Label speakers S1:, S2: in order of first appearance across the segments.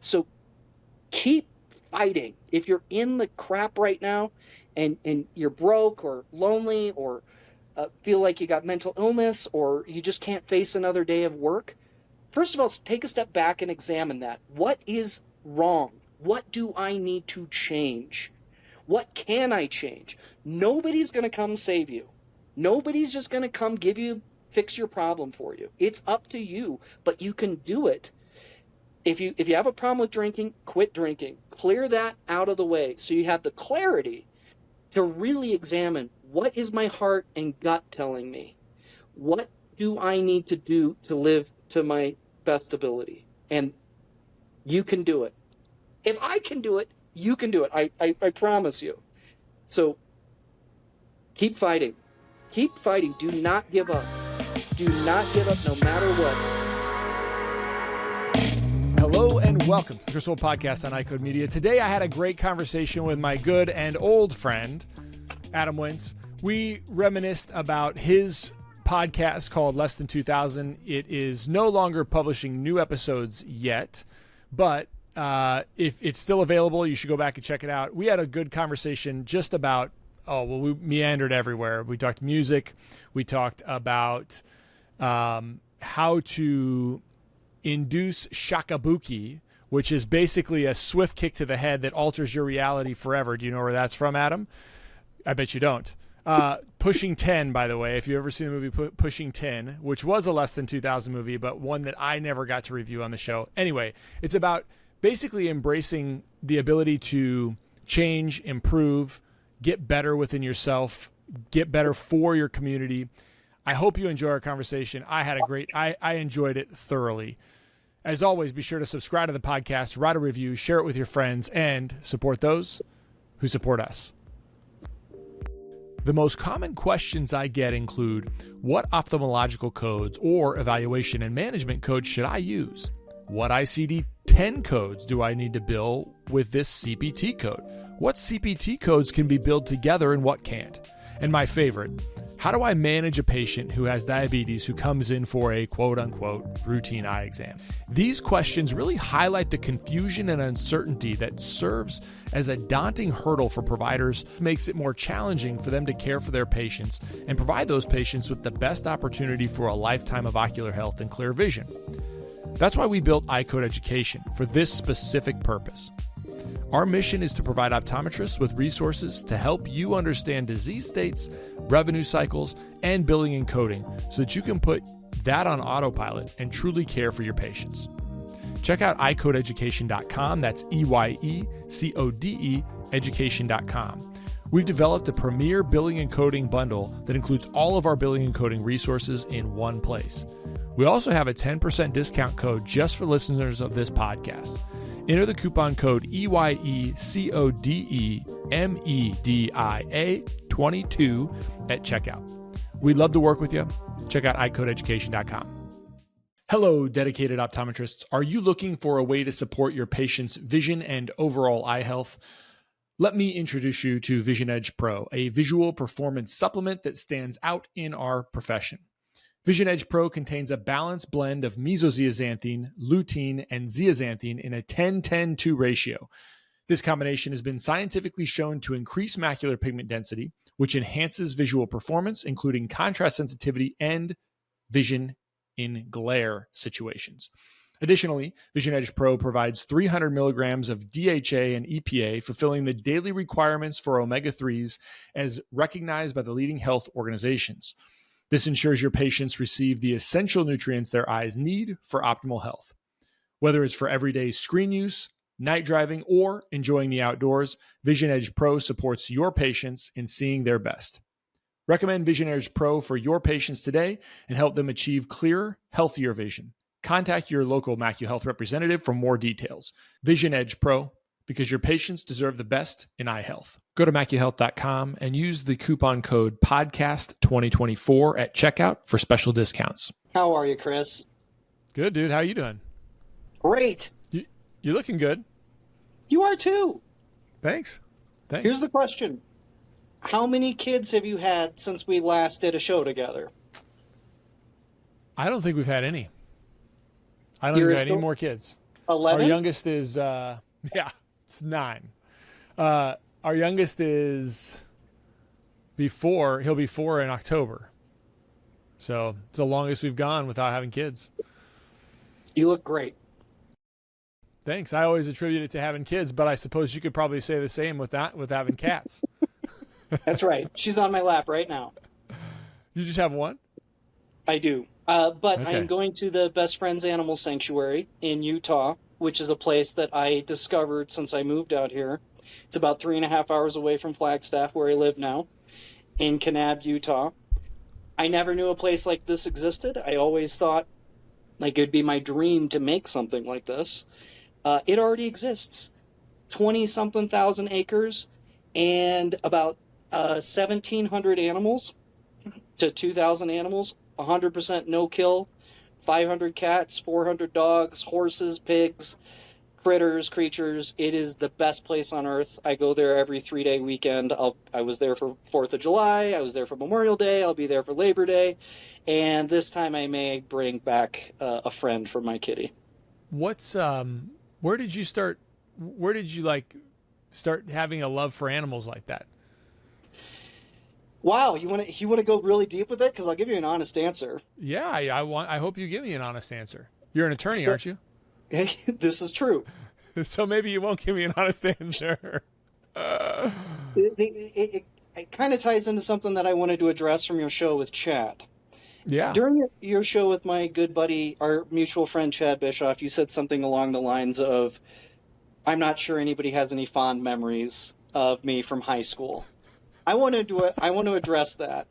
S1: So keep fighting. If you're in the crap right now and you're broke or lonely or feel like you got mental illness or you just can't face another day of work, first of all, take a step back and examine that. What is wrong? What do I need to change? What can I change? Nobody's going to come save you. Nobody's just going to come fix your problem for you. It's up to you, but you can do it. If you have a problem with drinking, quit drinking. Clear that out of the way so you have the clarity to really examine, what is my heart and gut telling me? What do I need to do to live to my best ability? And you can do it. If I can do it, you can do it. I promise you. So keep fighting. Keep fighting. Do not give up. Do not give up no matter what.
S2: Hello and welcome to the Chris Wolfe Podcast on iCode Media. Today I had a great conversation with my good and old friend, Adam Wintz. We reminisced about his podcast called Less Than 2000. It is no longer publishing new episodes yet, but if it's still available, you should go back and check it out. We had a good conversation just about, we meandered everywhere. We talked music. We talked about how to induce shakabuki, which is basically a swift kick to the head that alters your reality forever. Do you know where that's from, Adam? I bet you don't. Pushing 10, by the way, if you've ever seen the movie Pushing 10, which was a Less Than 2000 movie, but one that I never got to review on the show. Anyway, it's about basically embracing the ability to change, improve, get better within yourself, get better for your community. I hope you enjoy our conversation. I enjoyed it thoroughly. As always, be sure to subscribe to the podcast, write a review, share it with your friends, and support those who support us. The most common questions I get include, what ophthalmological codes or evaluation and management codes should I use? What ICD-10 codes do I need to bill with this CPT code? What CPT codes can be billed together and what can't? And my favorite, how do I manage a patient who has diabetes who comes in for a quote-unquote routine eye exam? These questions really highlight the confusion and uncertainty that serves as a daunting hurdle for providers, makes it more challenging for them to care for their patients and provide those patients with the best opportunity for a lifetime of ocular health and clear vision. That's why we built iCode Education, for this specific purpose. Our mission is to provide optometrists with resources to help you understand disease states, revenue cycles, and billing and coding so that you can put that on autopilot and truly care for your patients. Check out iCodeEducation.com. That's EYECODE education.com. We've developed a premier billing and coding bundle that includes all of our billing and coding resources in one place. We also have a 10% discount code just for listeners of this podcast. Enter the coupon code EYECODEMEDIA22 at checkout. We'd love to work with you. Check out iCodeEducation.com. Hello, dedicated optometrists. Are you looking for a way to support your patient's vision and overall eye health? Let me introduce you to Vision Edge Pro, a visual performance supplement that stands out in our profession. Vision Edge Pro contains a balanced blend of mesozeaxanthine, lutein, and zeaxanthine in a 10-10-2 ratio. This combination has been scientifically shown to increase macular pigment density, which enhances visual performance, including contrast sensitivity and vision in glare situations. Additionally, Vision Edge Pro provides 300 milligrams of DHA and EPA, fulfilling the daily requirements for omega-3s as recognized by the leading health organizations. This ensures your patients receive the essential nutrients their eyes need for optimal health. Whether it's for everyday screen use, night driving, or enjoying the outdoors, Vision Edge Pro supports your patients in seeing their best. Recommend Vision Edge Pro for your patients today and help them achieve clearer, healthier vision. Contact your local Macu Health representative for more details. Vision Edge Pro, because your patients deserve the best in eye health. Go to macuhealth.com and use the coupon code PODCAST2024 at checkout for special discounts.
S1: How are you, Chris?
S2: Good, dude. How are you doing?
S1: Great.
S2: You're looking good.
S1: You are too.
S2: Thanks.
S1: Here's the question. How many kids have you had since we last did a show together?
S2: I don't think we've had any. I don't think we've had any more kids. Our
S1: 11?
S2: youngest is yeah, it's 9. Our youngest is he'll be 4 in October. So it's the longest we've gone without having kids.
S1: You look great.
S2: Thanks. I always attribute it to having kids, but I suppose you could probably say the same with having cats.
S1: That's right. She's on my lap right now.
S2: You just have one?
S1: I do. But I
S2: Okay.
S1: am going to the Best Friends Animal Sanctuary in Utah, which is a place that I discovered since I moved out here. It's about 3.5 hours away from Flagstaff, where I live now, in Kanab, Utah. I never knew a place like this existed. I always thought like it'd be my dream to make something like this. It already exists. 20-something thousand acres and about 1,700 animals to 2,000 animals, 100% no-kill, 500 cats, 400 dogs, horses, pigs, critters, creatures. It is the best place on earth. I go there every 3-day weekend. I was there for 4th of July. I was there for Memorial Day. I'll be there for Labor Day. And this time I may bring back a friend for my kitty.
S2: Where did you start? Where did you start having a love for animals like that?
S1: Wow, you want to go really deep with it? Because I'll give you an honest answer.
S2: Yeah, I hope you give me an honest anser. You're an attorney, aren't you?
S1: This is true.
S2: So maybe you won't give me an honest answer.
S1: It kind of ties into something that I wanted to address from your show with Chad.
S2: Yeah.
S1: During your show with my good buddy, our mutual friend Chad Bischoff, you said something along the lines of, "I'm not sure anybody has any fond memories of me from high school." I want to address that.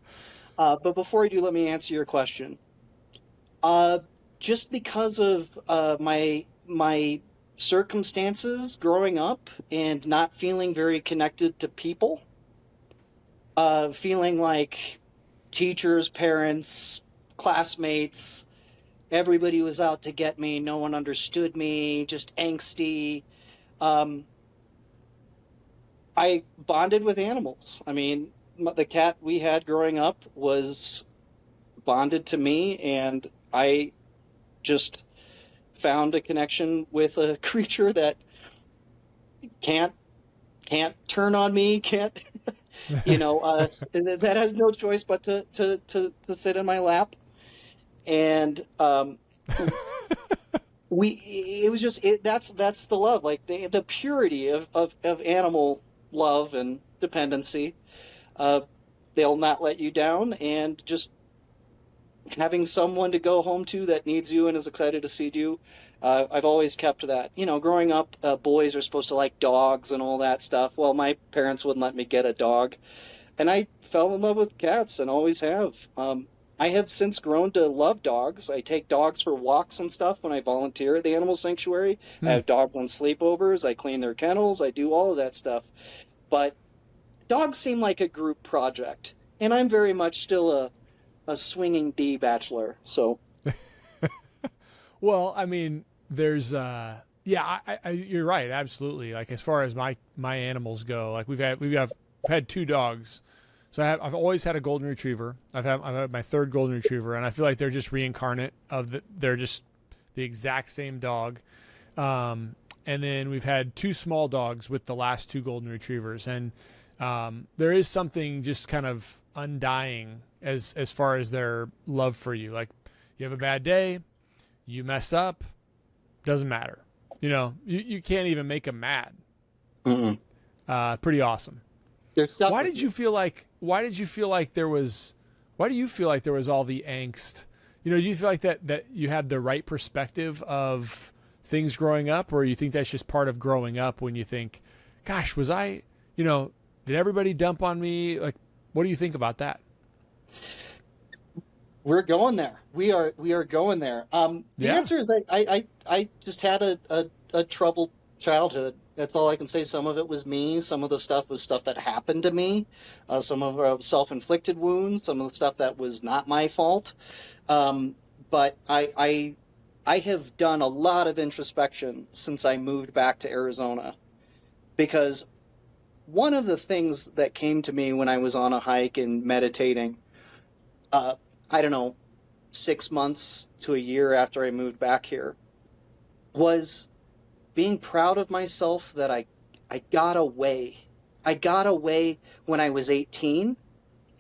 S1: But before I do, let me answer your question. Just because of my circumstances growing up and not feeling very connected to people, feeling like teachers, parents, classmates, everybody was out to get me, no one understood me, just angsty. I bonded with animals. I mean, the cat we had growing up was bonded to me, and I just found a connection with a creature that can't turn on me, can't, that has no choice but to sit in my lap. And that's the love, like the purity of animal love and dependency. They'll not let you down, and just having someone to go home to that needs you and is excited to see you. I've always kept that. Growing up, boys are supposed to like dogs and all that stuff. Well, my parents wouldn't let me get a dog, and I fell in love with cats and always have. I have since grown to love dogs. I take dogs for walks and stuff when I volunteer at the animal sanctuary. I have dogs on sleepovers. I clean their kennels. I do all of that stuff. But dogs seem like a group project, and I'm very much still a swinging D bachelor. So,
S2: well, I mean, there's you're right, absolutely. Like as far as my animals go, like we've had 2 dogs. So I've always had a golden retriever. I've had my 3rd golden retriever, and I feel like they're just reincarnate they're just the exact same dog. And then we've had 2 small dogs with the last 2 golden retrievers, and there is something just kind of undying as far as their love for you. Like you have a bad day, you mess up, doesn't matter. You can't even make them mad. Pretty awesome. Why do you feel like there was all the angst? Do you feel like that you had the right perspective of things growing up, or you think that's just part of growing up when you think, gosh, was I, did everybody dump on me? Like, what do you think about that?
S1: We're going there. We are going there. The answer is I just had a troubled childhood. That's all I can say. Some of it was me. Some of the stuff was stuff that happened to me. Some of it self-inflicted wounds. Some of the stuff that was not my fault. But I have done a lot of introspection since I moved back to Arizona, because one of the things that came to me when I was on a hike and meditating, I don't know, 6 months to a year after I moved back here, was being proud of myself that I got away. I got away when I was 18,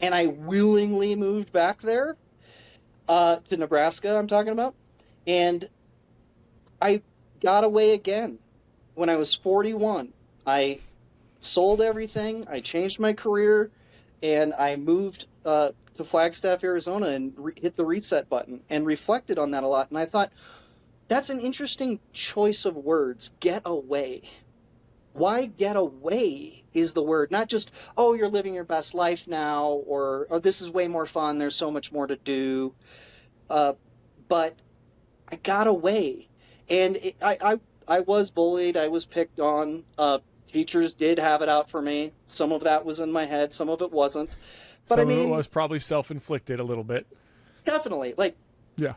S1: and I willingly moved back there to Nebraska, I'm talking about. And I got away again when I was 41. I sold everything, I changed my career, and I moved to Flagstaff, Arizona, and hit the reset button and reflected on that a lot. And I thought, that's an interesting choice of words, get away. Why get away is the word, not just, oh, you're living your best life now, or oh, this is way more fun, there's so much more to do. But I got away. And I was bullied, I was picked on. Teachers did have it out for me. Some of that was in my head, some of it wasn't. But
S2: some of it was probably self-inflicted a little bit.
S1: Definitely.
S2: Yeah.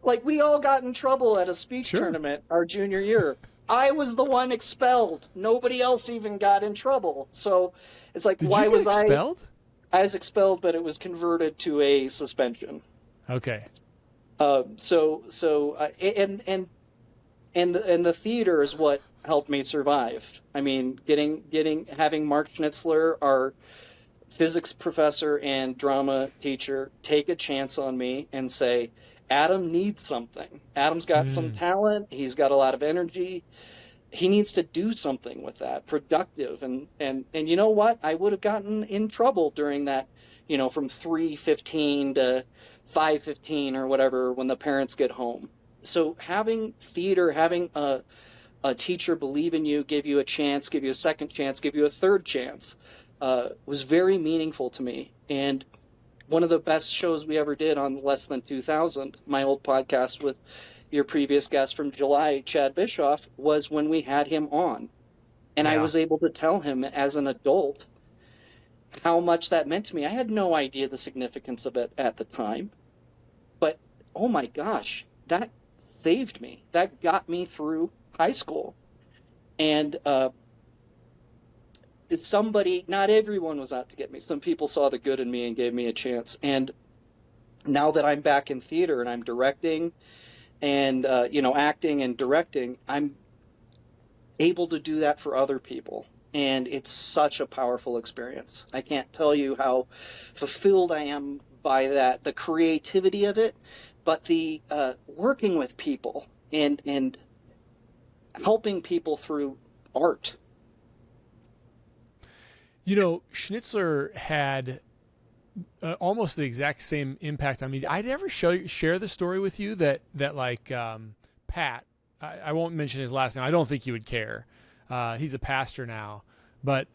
S1: Like we all got in trouble at a speech tournament our junior year. I was the one expelled. Nobody else even got in trouble. So it's like, why was I
S2: expelled?
S1: I was expelled, but it was converted to a suspension.
S2: Okay.
S1: And the theater is what helped me survive. I mean, having Mark Schnitzler, our physics professor and drama teacher, take a chance on me and say, Adam needs something. Adam's got some talent. He's got a lot of energy. He needs to do something with that, productive. And you know what? I would have gotten in trouble during that, from 3:15 to 5:15 or whatever when the parents get home. So having theater, having a teacher believe in you, give you a chance, give you a second chance, give you a third chance, was very meaningful to me. And one of the best shows we ever did on Less Than 2000, my old podcast with your previous guest from July, Chad Bischoff, was when we had him on. And I was able to tell him as an adult how much that meant to me. I had no idea the significance of it at the time. But, oh my gosh, that saved me. That got me through high school. And not everyone was out to get me. Some people saw the good in me and gave me a chance. And now that I'm back in theater and I'm directing and, acting and directing, I'm able to do that for other people. And it's such a powerful experience. I can't tell you how fulfilled I am by that, the creativity of it, but the working with people and helping people through art.
S2: Schnitzler had almost the exact same impact on me. I'd ever share the story with you that Pat, I won't mention his last name. I don't think he would care. He's a pastor now, but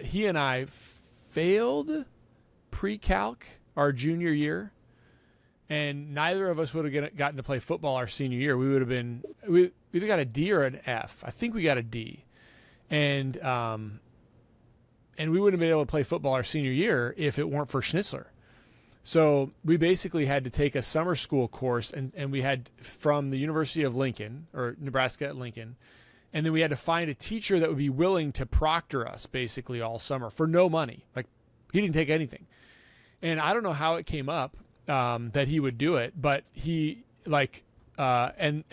S2: he and I failed pre-calc our junior year, and neither of us would have gotten to play football our senior year. We either got a D or an F. I think we got a D, and we wouldn't have been able to play football our senior year if it weren't for Schnitzler. So we basically had to take a summer school course, and we had from the University of Lincoln, or Nebraska at Lincoln, and then we had to find a teacher that would be willing to proctor us basically all summer for no money. Like, he didn't take anything. And I don't know how it came up that he would do it, but he, and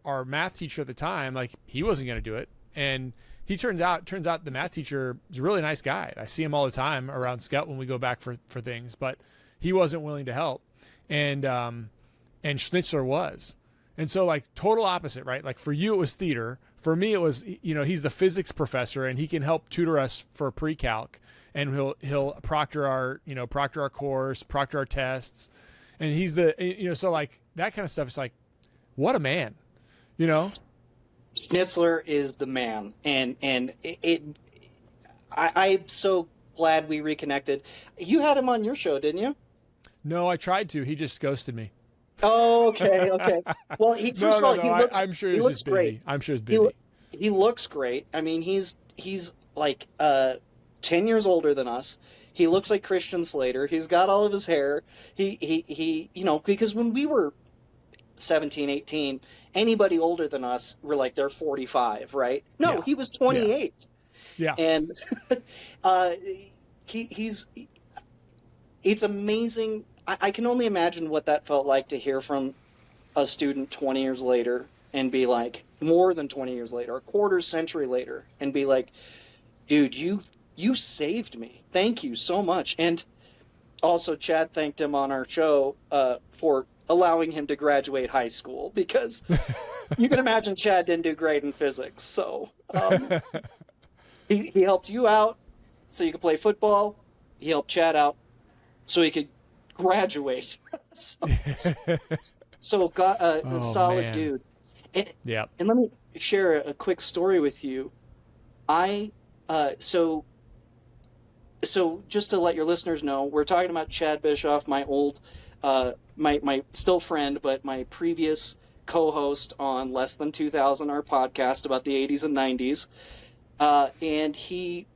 S2: our math teacher at the time, he wasn't going to do it. And turns out the math teacher is a really nice guy. I see him all the time around Scout when we go back for things, but he wasn't willing to help. And Schnitzler was. And so total opposite, right? For you, it was theater. For me, it was, he's the physics professor and he can help tutor us for pre-calc, and he'll proctor our course, proctor our tests. And he's the, so that kind of stuff is what a man,
S1: Schnitzler is the man, and I'm so glad we reconnected. You had him on your show, didn't you?
S2: No, I tried to. He just ghosted me.
S1: Oh, okay. Well, first of all, he looks.
S2: I'm sure
S1: he looks
S2: busy.
S1: great.
S2: I'm sure he's busy.
S1: He looks great. I mean, he's 10 years older than us. He looks like Christian Slater. He's got all of his hair. He because when we were 17, 18, anybody older than us were they're 45, right? No,
S2: yeah.
S1: He was 28.
S2: Yeah.
S1: And it's amazing. I can only imagine what that felt like to hear from a student 20 years later and be like, more than 20 years later, a quarter century later, and be like, dude, you saved me. Thank you so much. And also, Chad thanked him on our show for allowing him to graduate high school, because you can imagine Chad didn't do great in physics. So he helped you out so you could play football. He helped Chad out so he could graduate. so got a solid
S2: man.
S1: dude. And,
S2: Yeah.
S1: and let me share a quick story with you. So just to let your listeners know, we're talking about Chad Bischoff, my old, my still friend, but my previous co-host on Less Than 2000, our podcast about the 80s and 90s. And he,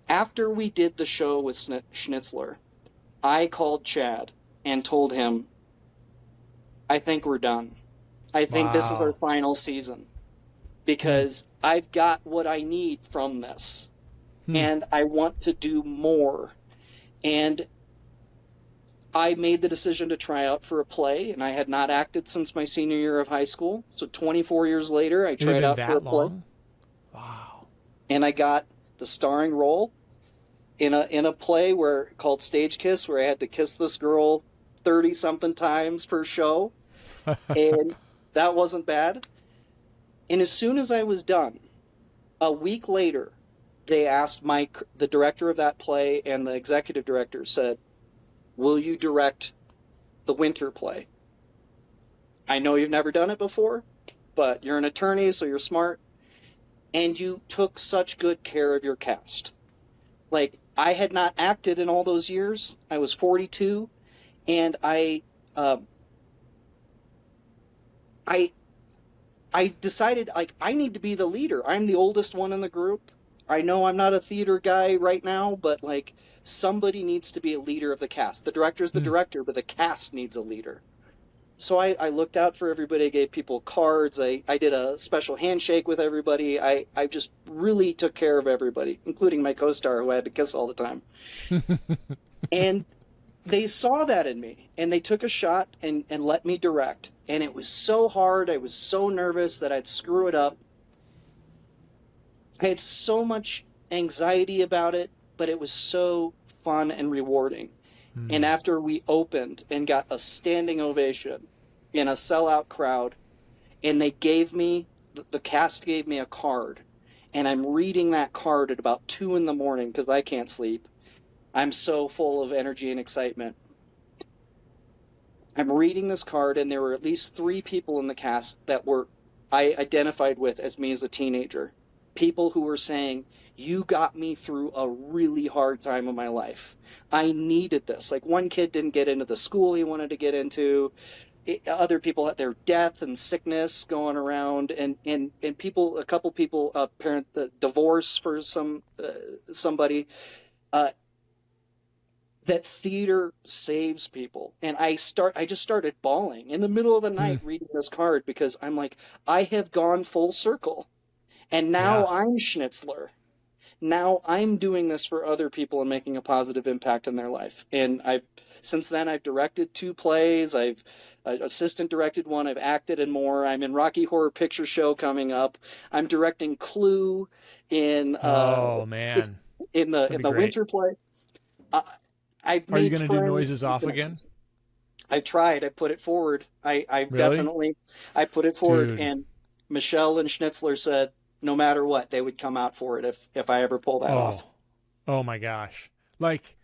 S1: after we did the show with Schnitzler, I called Chad and told him, I think we're done. I think this is our final season, because I've got what I need from this. And I want to do more. And I made the decision to try out for a play, and I had not acted since my senior year of high school. So 24 years later, I tried out for a play.
S2: Wow.
S1: And I got the starring role in a play called Stage Kiss, where I had to kiss this girl 30-something times per show. And that wasn't bad. And as soon as I was done, a week later, they asked the director of that play, and the executive director said, will you direct the winter play? I know you've never done it before, but you're an attorney, so you're smart. And you took such good care of your cast. Like, I had not acted in all those years. I was 42, and I decided, like, I need to be the leader. I'm the oldest one in the group. I know I'm not a theater guy right now, but, like, somebody needs to be a leader of the cast. The director's the director, but the cast needs a leader. So I looked out for everybody. I gave people cards. I did a special handshake with everybody. I just really took care of everybody, including my co-star, who I had to kiss all the time. And they saw that in me, and they took a shot and let me direct. And it was so hard. I was so nervous that I'd screw it up. I had so much anxiety about it, but it was so fun and rewarding. And after we opened and got a standing ovation in a sellout crowd, and they gave me, the cast gave me a card, and I'm reading that card at about 2 a.m. because I can't sleep. I'm so full of energy and excitement. I'm reading this card, and there were at least 3 people in the cast that I identified with as me as a teenager. People who were saying, you got me through a really hard time in my life. I needed this. Like, one kid didn't get into the school he wanted to get into. Other people had their death and sickness going around, and people, a couple people, divorce for somebody. That theater saves people. And I just started bawling in the middle of the night reading this card, because I'm like, I have gone full circle. And now I'm Schnitzler. Now I'm doing this for other people and making a positive impact in their life. And since then I've directed 2 plays. I've assistant directed 1. I've acted in more. I'm in Rocky Horror Picture Show coming up. I'm directing Clue in
S2: man,
S1: in the winter play. Are
S2: you going to do Noises Off again?
S1: I tried. I put it forward. I
S2: really?
S1: definitely put it forward.
S2: Dude.
S1: And Michelle and Schnitzler said, no matter what, they would come out for it if I ever pull that off.
S2: Oh my gosh. Like,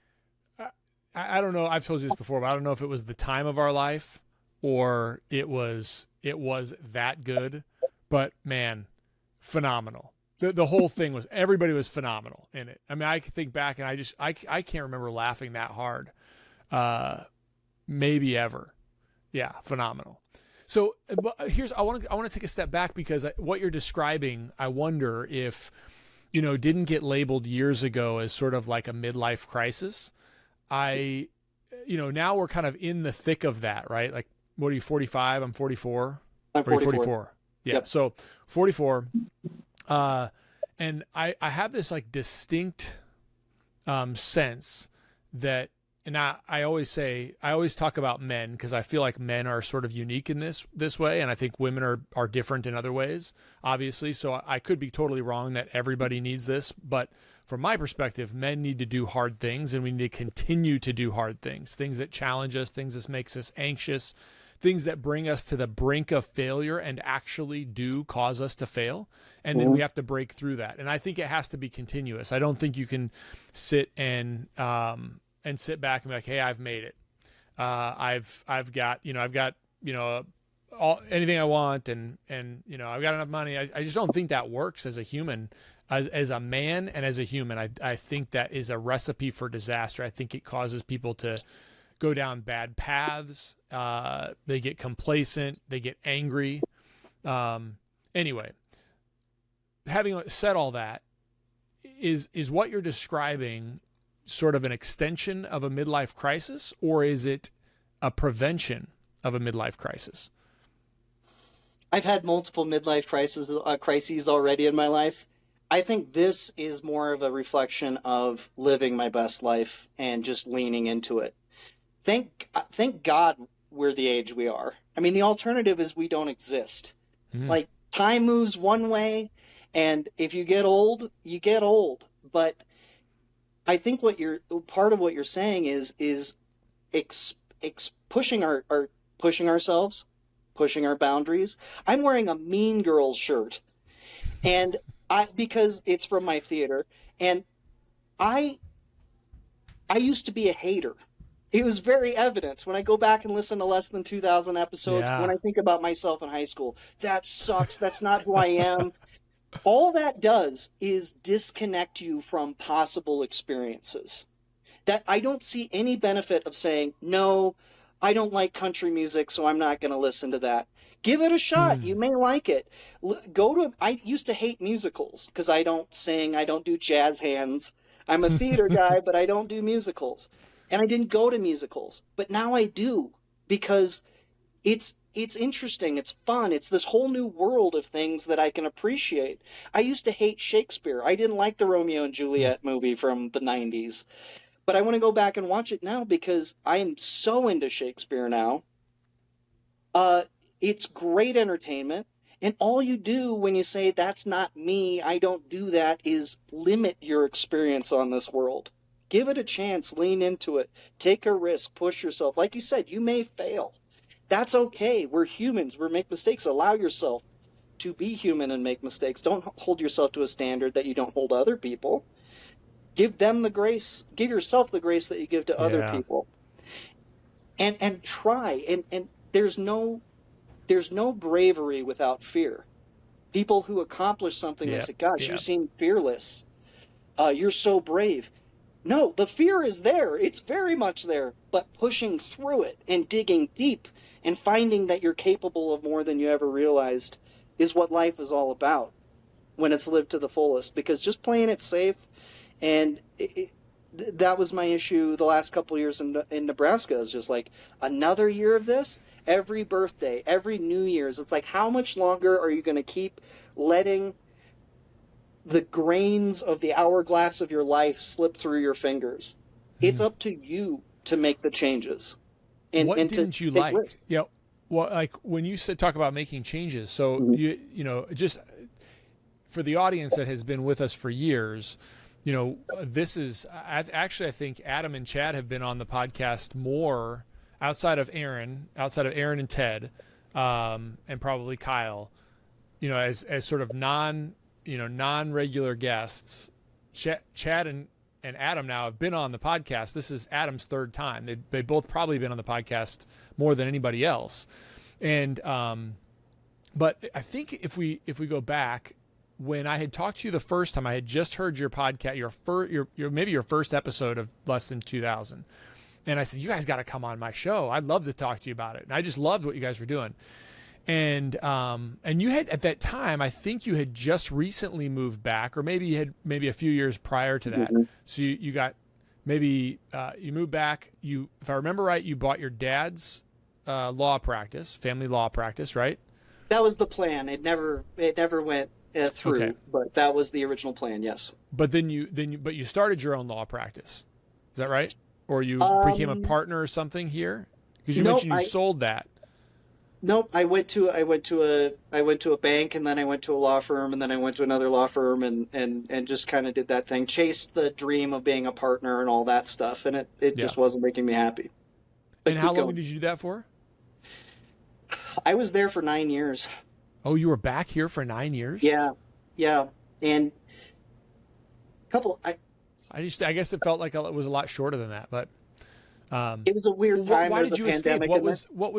S2: I don't know. I've told you this before, but I don't know if it was the time of our life or it was that good, but man, phenomenal. The whole thing everybody was phenomenal in it. I mean, I think back and I can't remember laughing that hard. Maybe ever. Yeah. Phenomenal. So I want to take a step back, because what you're describing, I wonder if, didn't get labeled years ago as sort of like a midlife crisis. Now we're kind of in the thick of that, right? Like, what are you, 45? I'm 44.
S1: I'm 44.
S2: 44. Yeah. Yep. So 44. And I have this like distinct sense that and I always talk about men because I feel like men are sort of unique in this way, and I think women are different in other ways, obviously. So I could be totally wrong that everybody needs this, but from my perspective, men need to do hard things, and we need to continue to do hard things that challenge us, things that makes us anxious, things that bring us to the brink of failure and actually do cause us to fail. And then we have to break through that. And I think it has to be continuous. I don't think you can sit and sit back and be like, hey, I've made it. I've got anything I want, and I've got enough money. I just don't think that works as a human, as a man and as a human. I think that is a recipe for disaster. I think it causes people to go down bad paths. They get complacent. They get angry. Anyway, having said all that, is what you're describing sort of an extension of a midlife crisis, or is it a prevention of a midlife crisis?
S1: I've had multiple midlife crises already in my life. I think this is more of a reflection of living my best life and just leaning into it. Thank God we're the age we are. I mean, the alternative is we don't exist. Like, time moves one way, and if you get old, you get old. But I think part of what you're saying is pushing ourselves, pushing our boundaries. I'm wearing a Mean Girls shirt, and because it's from my theater, and I used to be a hater. It was very evident when I go back and listen to less than 2,000 episodes.
S2: Yeah.
S1: When I think about myself in high school, that sucks. That's not who I am. All that does is disconnect you from possible experiences. That I don't see any benefit of saying, no, I don't like country music, so I'm not going to listen to that. Give it a shot. You may like it. I used to hate musicals because I don't sing. I don't do jazz hands. I'm a theater guy, but I don't do musicals. And I didn't go to musicals, but now I do, because it's interesting. It's fun. It's this whole new world of things that I can appreciate. I used to hate Shakespeare. I didn't like the Romeo and Juliet movie from the 90s, but I want to go back and watch it now because I am so into Shakespeare now. It's great entertainment. And all you do when you say, that's not me, I don't do that, is limit your experience on this world. Give it a chance, lean into it, take a risk, push yourself. Like you said, you may fail. That's okay. We're humans. We make mistakes. Allow yourself to be human and make mistakes. Don't hold yourself to a standard that you don't hold other people. Give them the grace. Give yourself the grace that you give to other people. And try. And there's no bravery without fear. People who accomplish something, they say, gosh, you seem fearless. You're so brave. No, the fear is there. It's very much there. But pushing through it and digging deep and finding that you're capable of more than you ever realized is what life is all about when it's lived to the fullest. Because just playing it safe, and that was my issue the last couple of years in Nebraska. Is just like, another year of this? Every birthday, every New Year's. It's like, how much longer are you going to keep letting the grains of the hourglass of your life slip through your fingers? It's up to you to make the changes. And,
S2: what
S1: and
S2: didn't
S1: to
S2: you
S1: take
S2: like?
S1: risks.
S2: Yeah. Well, like when you said talk about making changes, so you just for the audience that has been with us for years, this is actually, I think Adam and Chad have been on the podcast more outside of Aaron and Ted, and probably Kyle, as sort of non-regular guests. Chad and Adam now have been on the podcast. This is Adam's third time. They both probably been on the podcast more than anybody else. And but I think if we go back, when I had talked to you the first time, I had just heard your podcast, your first episode of Less Than 2000. And I said, you guys got to come on my show. I'd love to talk to you about it. And I just loved what you guys were doing. And you had, at that time, I think you had just recently moved back, or maybe you had a few years prior to that. So you got, you moved back. If I remember right, you bought your dad's family law practice, right?
S1: That was the plan. It never went through, but that was the original plan. Yes.
S2: But then you started your own law practice. Is that right? or you became a partner or something here? Because you
S1: Nope,
S2: mentioned you sold that.
S1: Nope. I went to a bank, and then I went to a law firm, and then I went to another law firm, and just kind of did that thing, chased the dream of being a partner and all that stuff, and it just wasn't making me happy. But
S2: and how long did you do that for?
S1: I was there for 9 years.
S2: Oh, you were back here for 9 years?
S1: Yeah, and
S2: I guess it felt like it was a lot shorter than that, but
S1: it was a weird time.
S2: Why did you escape? What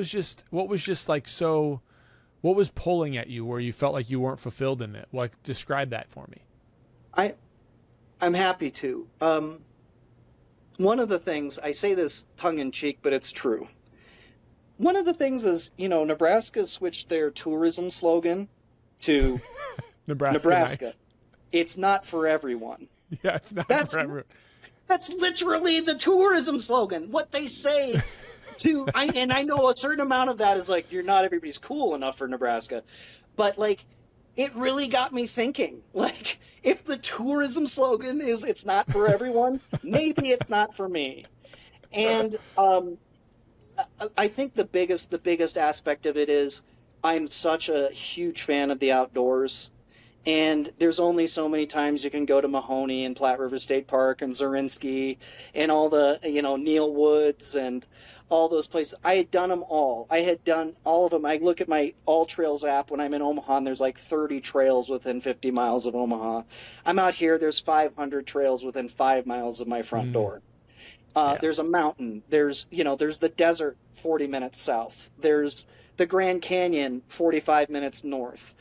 S2: was pulling at you where you felt like you weren't fulfilled in it? Like, describe that for me.
S1: I'm happy to. One of the things, I say this tongue in cheek, but it's true. One of the things is, Nebraska switched their tourism slogan to Nebraska.
S2: Nice.
S1: It's not for everyone.
S2: Yeah, it's not for everyone.
S1: That's literally the tourism slogan. What they say and I know a certain amount of that is like, you're not everybody's cool enough for Nebraska. But like, it really got me thinking, like, if the tourism slogan is it's not for everyone, maybe it's not for me. And I think the biggest aspect of it is I'm such a huge fan of the outdoors. And there's only so many times you can go to Mahoney and Platte River State Park and Zorinsky and all the, Neil Woods and all those places. I had done them all. I had done all of them. I look at my All Trails app when I'm in Omaha, and there's like 30 trails within 50 miles of Omaha. I'm out here, there's 500 trails within 5 miles of my front door. There's a mountain. There's the desert 40 minutes south. There's the Grand Canyon 45 minutes north.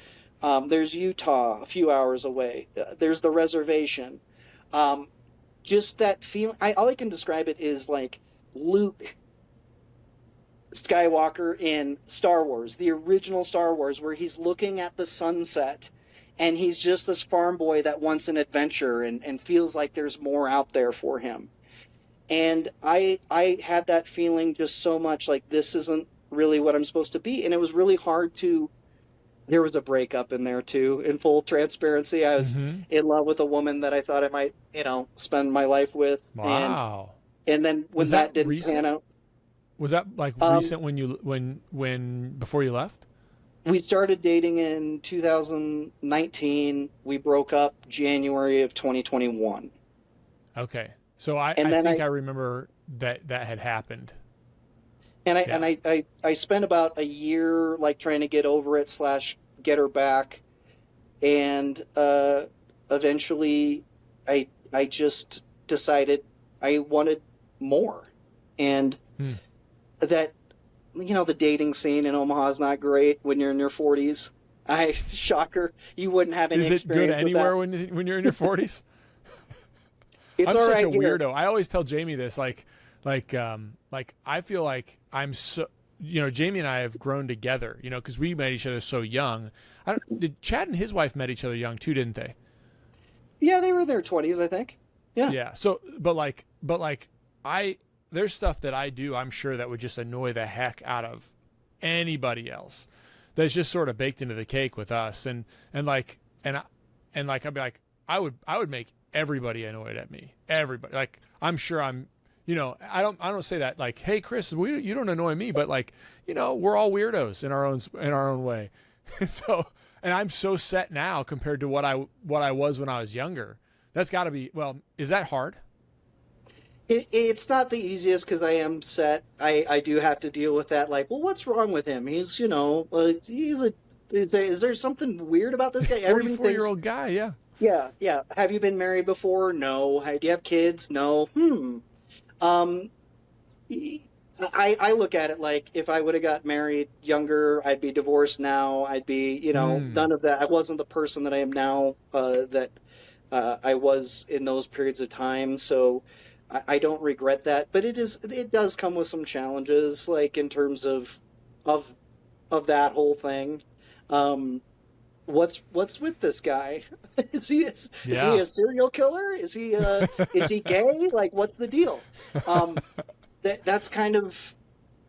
S1: There's Utah a few hours away. There's the reservation. Just that feeling. All I can describe it is like Luke Skywalker in Star Wars, the original Star Wars, where he's looking at the sunset and he's just this farm boy that wants an adventure and feels like there's more out there for him. And I had that feeling just so much, like, this isn't really what I'm supposed to be. And it was really hard to... There was a breakup in there, too, in full transparency. I was in love with a woman that I thought I might, spend my life with.
S2: Wow.
S1: And then when that didn't pan out...
S2: Was that, like, recent before you left?
S1: We started dating in 2019. We broke up January of 2021.
S2: Okay. So I think I remember that had happened. And
S1: I spent about a year like trying to get over it / get her back, and eventually I just decided I wanted more, and that the dating scene in Omaha is not great when you're in your 40s. Shocker, you wouldn't have any experience. Is it
S2: good anywhere when you're in your 40s?
S1: It's
S2: I'm
S1: all
S2: such
S1: right
S2: a
S1: here.
S2: weirdo. I always tell Jamie this, like I feel like I'm so, Jamie and I have grown together, because we met each other so young. Did Chad and his wife met each other young too, didn't they?
S1: Yeah, they were in their 20s, I think. Yeah.
S2: Yeah. So, but there's stuff that I do, I'm sure, that would just annoy the heck out of anybody else. That's just sort of baked into the cake with us, and I'd be like, I would make everybody annoyed at me. Everybody. Like, I'm sure I'm, I don't say that like, hey Chris, you don't annoy me, but like, we're all weirdos in our own way. So, and I'm so set now compared to what I was when I was younger. That's got to be, well, is that hard?
S1: It's not the easiest because I am set. I do have to deal with that. Like, well, what's wrong with him? He's, is there something weird about this guy?
S2: 44-year-old guy, yeah.
S1: Yeah. Have you been married before? No. Do you have kids? No. I look at it like if I would have got married younger, I'd be divorced now. I'd be, none of that. I wasn't the person that I am now, that I was in those periods of time. So I don't regret that. But it does come with some challenges, like in terms of that whole thing. What's with this guy? Is he a serial killer? Is he gay? Like, what's the deal? That's kind of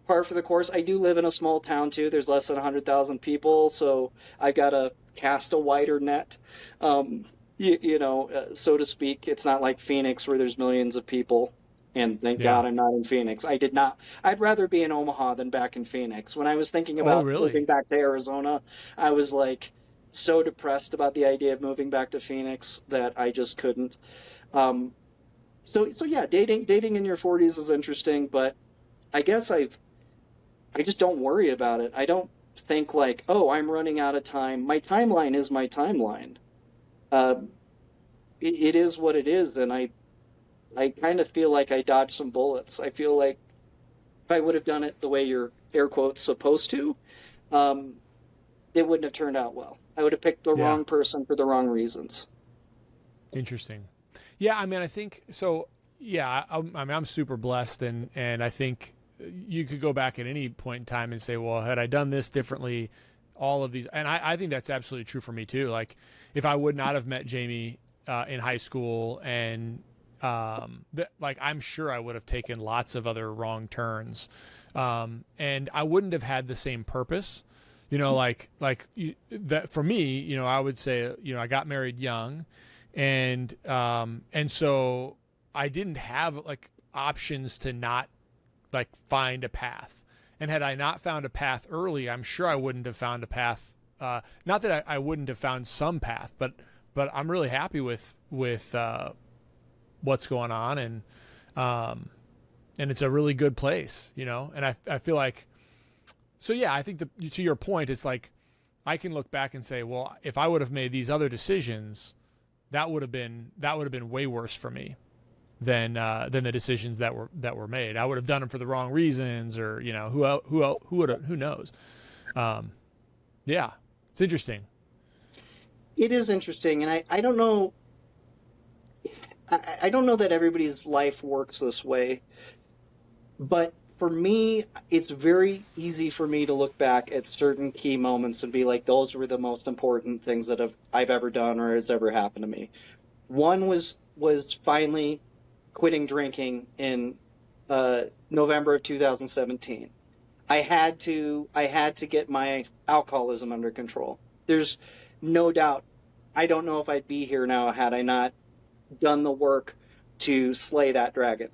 S1: par for the course. I do live in a small town too. There's less than 100,000 people, so I've got to cast a wider net, so to speak. It's not like Phoenix where there's millions of people, And thank
S2: Yeah.
S1: God I'm not in Phoenix. I'd rather be in Omaha than back in Phoenix. When I was thinking
S2: Oh,
S1: about moving
S2: really?
S1: back to Arizona, I was like so depressed about the idea of moving back to Phoenix that I just couldn't. Um, so yeah, dating in your 40s is interesting, but I guess I just don't worry about it. I don't think like, oh, I'm running out of time. My timeline is my timeline. Uh, it is what it is, and I kind of feel like I dodged some bullets. I feel like if I would have done it the way you're air quotes supposed to, um, it wouldn't have turned out well. I would have picked the
S2: Yeah.
S1: wrong person for the wrong reasons.
S2: Interesting. Yeah, I mean, I think so. Yeah, I mean, I'm super blessed, and I think you could go back at any point in time and say, well, had I done this differently, all of these, and I think that's absolutely true for me too. Like, if I would not have met Jamie in high school, and like, I'm sure I would have taken lots of other wrong turns, and I wouldn't have had the same purpose. That for me, I would say, I got married young, and so I didn't have like options to not like find a path. And had I not found a path early, I'm sure I wouldn't have found a path. Not that I wouldn't have found some path, but I'm really happy with what's going on, and it's a really good place, And I feel like, so yeah, I think to your point, it's like I can look back and say, well, if I would have made these other decisions, that would have been way worse for me than the decisions that were made. I would have done them for the wrong reasons, or who knows. Yeah, it's interesting.
S1: It is interesting, and I don't know. I don't know that everybody's life works this way, but for me, it's very easy for me to look back at certain key moments and be like, those were the most important things that I've ever done or has ever happened to me. One was finally quitting drinking in November of 2017. I had to get my alcoholism under control. There's no doubt. I don't know if I'd be here now had I not done the work to slay that dragon.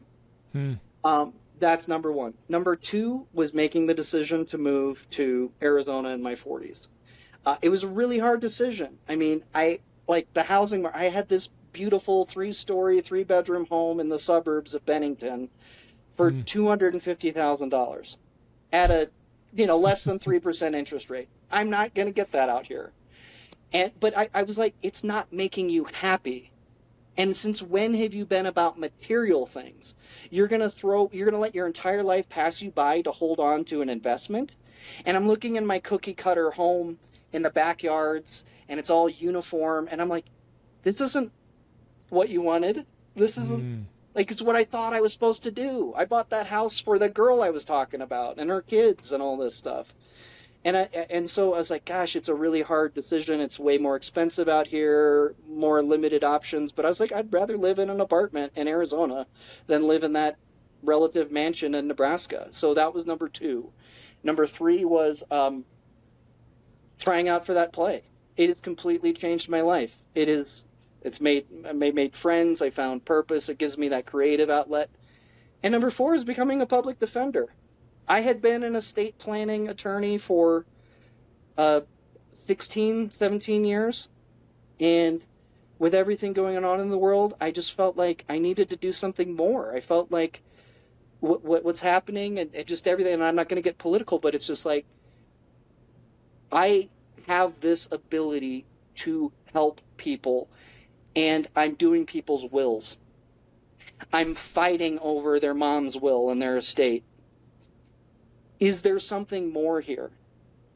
S1: That's number one. Number two was making the decision to move to Arizona in my 40s. It was a really hard decision. I mean, I like the housing. I had this beautiful 3-story, 3-bedroom home in the suburbs of Bennington for $250,000 at a less than 3% interest rate. I'm not going to get that out here. But I was like, it's not making you happy. And since when have you been about material things? You're going to let your entire life pass you by to hold on to an investment? And I'm looking in my cookie cutter home in the backyards, and it's all uniform. And I'm like, this isn't what you wanted. This isn't like, it's what I thought I was supposed to do. I bought that house for the girl I was talking about and her kids and all this stuff. And so I was like, gosh, it's a really hard decision. It's way more expensive out here, more limited options. But I was like, I'd rather live in an apartment in Arizona than live in that relative mansion in Nebraska. So that was number two. Number three was trying out for that play. It has completely changed my life. It's made friends. I found purpose. It gives me that creative outlet. And number four is becoming a public defender. I had been an estate planning attorney for 16, 17 years. And with everything going on in the world, I just felt like I needed to do something more. I felt like what's happening and just everything, and I'm not going to get political, but it's just like, I have this ability to help people, and I'm doing people's wills. I'm fighting over their mom's will and their estate. Is there something more here?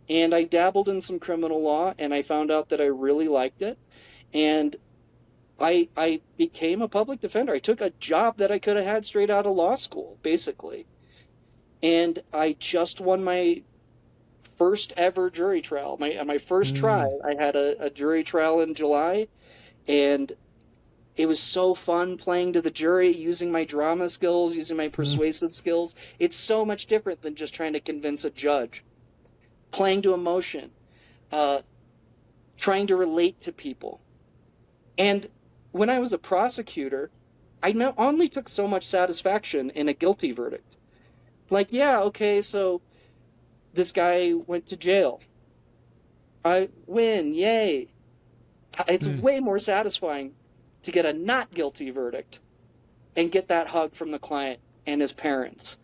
S1: And I dabbled in some criminal law, and I found out that I really liked it. And I became a public defender. I took a job that I could have had straight out of law school, basically. And I just won my first ever jury trial. My first trial, I had a jury trial in July, and it was so fun playing to the jury, using my drama skills, using my persuasive skills. It's so much different than just trying to convince a judge. Playing to emotion, trying to relate to people. And when I was a prosecutor, I only took so much satisfaction in a guilty verdict. Like, yeah, okay, so this guy went to jail. I win, yay. It's way more satisfying to get a not guilty verdict and get that hug from the client and his parents,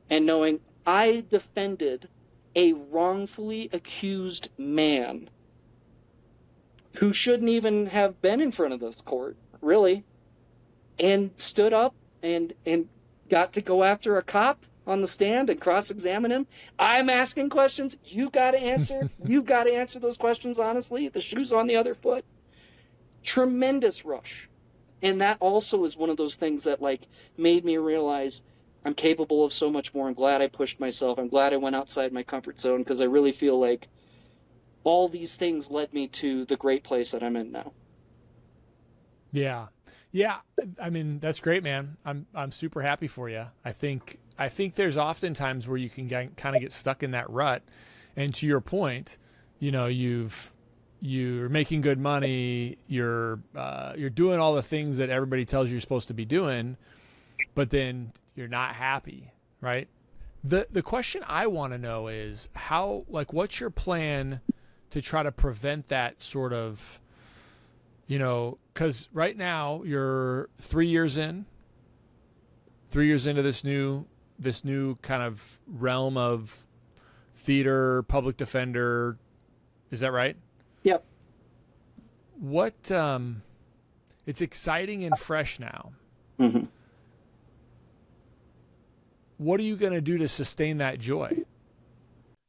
S1: and knowing I defended a wrongfully accused man who shouldn't even have been in front of this court, really, and stood up and got to go after a cop on the stand and cross-examine him. I'm asking questions. You've got to answer. You've got to answer those questions honestly. The shoe's on the other foot. Tremendous rush. And that also is one of those things that like made me realize I'm capable of so much more. I'm glad I pushed myself. I'm glad I went outside my comfort zone, because I really feel like all these things led me to the great place that I'm in now.
S2: Yeah. Yeah. I mean, that's great, man. I'm super happy for you. I think there's often times where you can kind of get stuck in that rut. And to your point, you know, you're making good money. You're doing all the things that everybody tells you you're supposed to be doing, but then you're not happy, right? The question I want to know is what's your plan to try to prevent that sort of, you know, because right now you're 3 years into this new kind of realm of theater, public defender. Is that right?
S1: Yep.
S2: What, it's exciting and fresh now.
S1: Mm-hmm.
S2: What are you going to do to sustain that joy?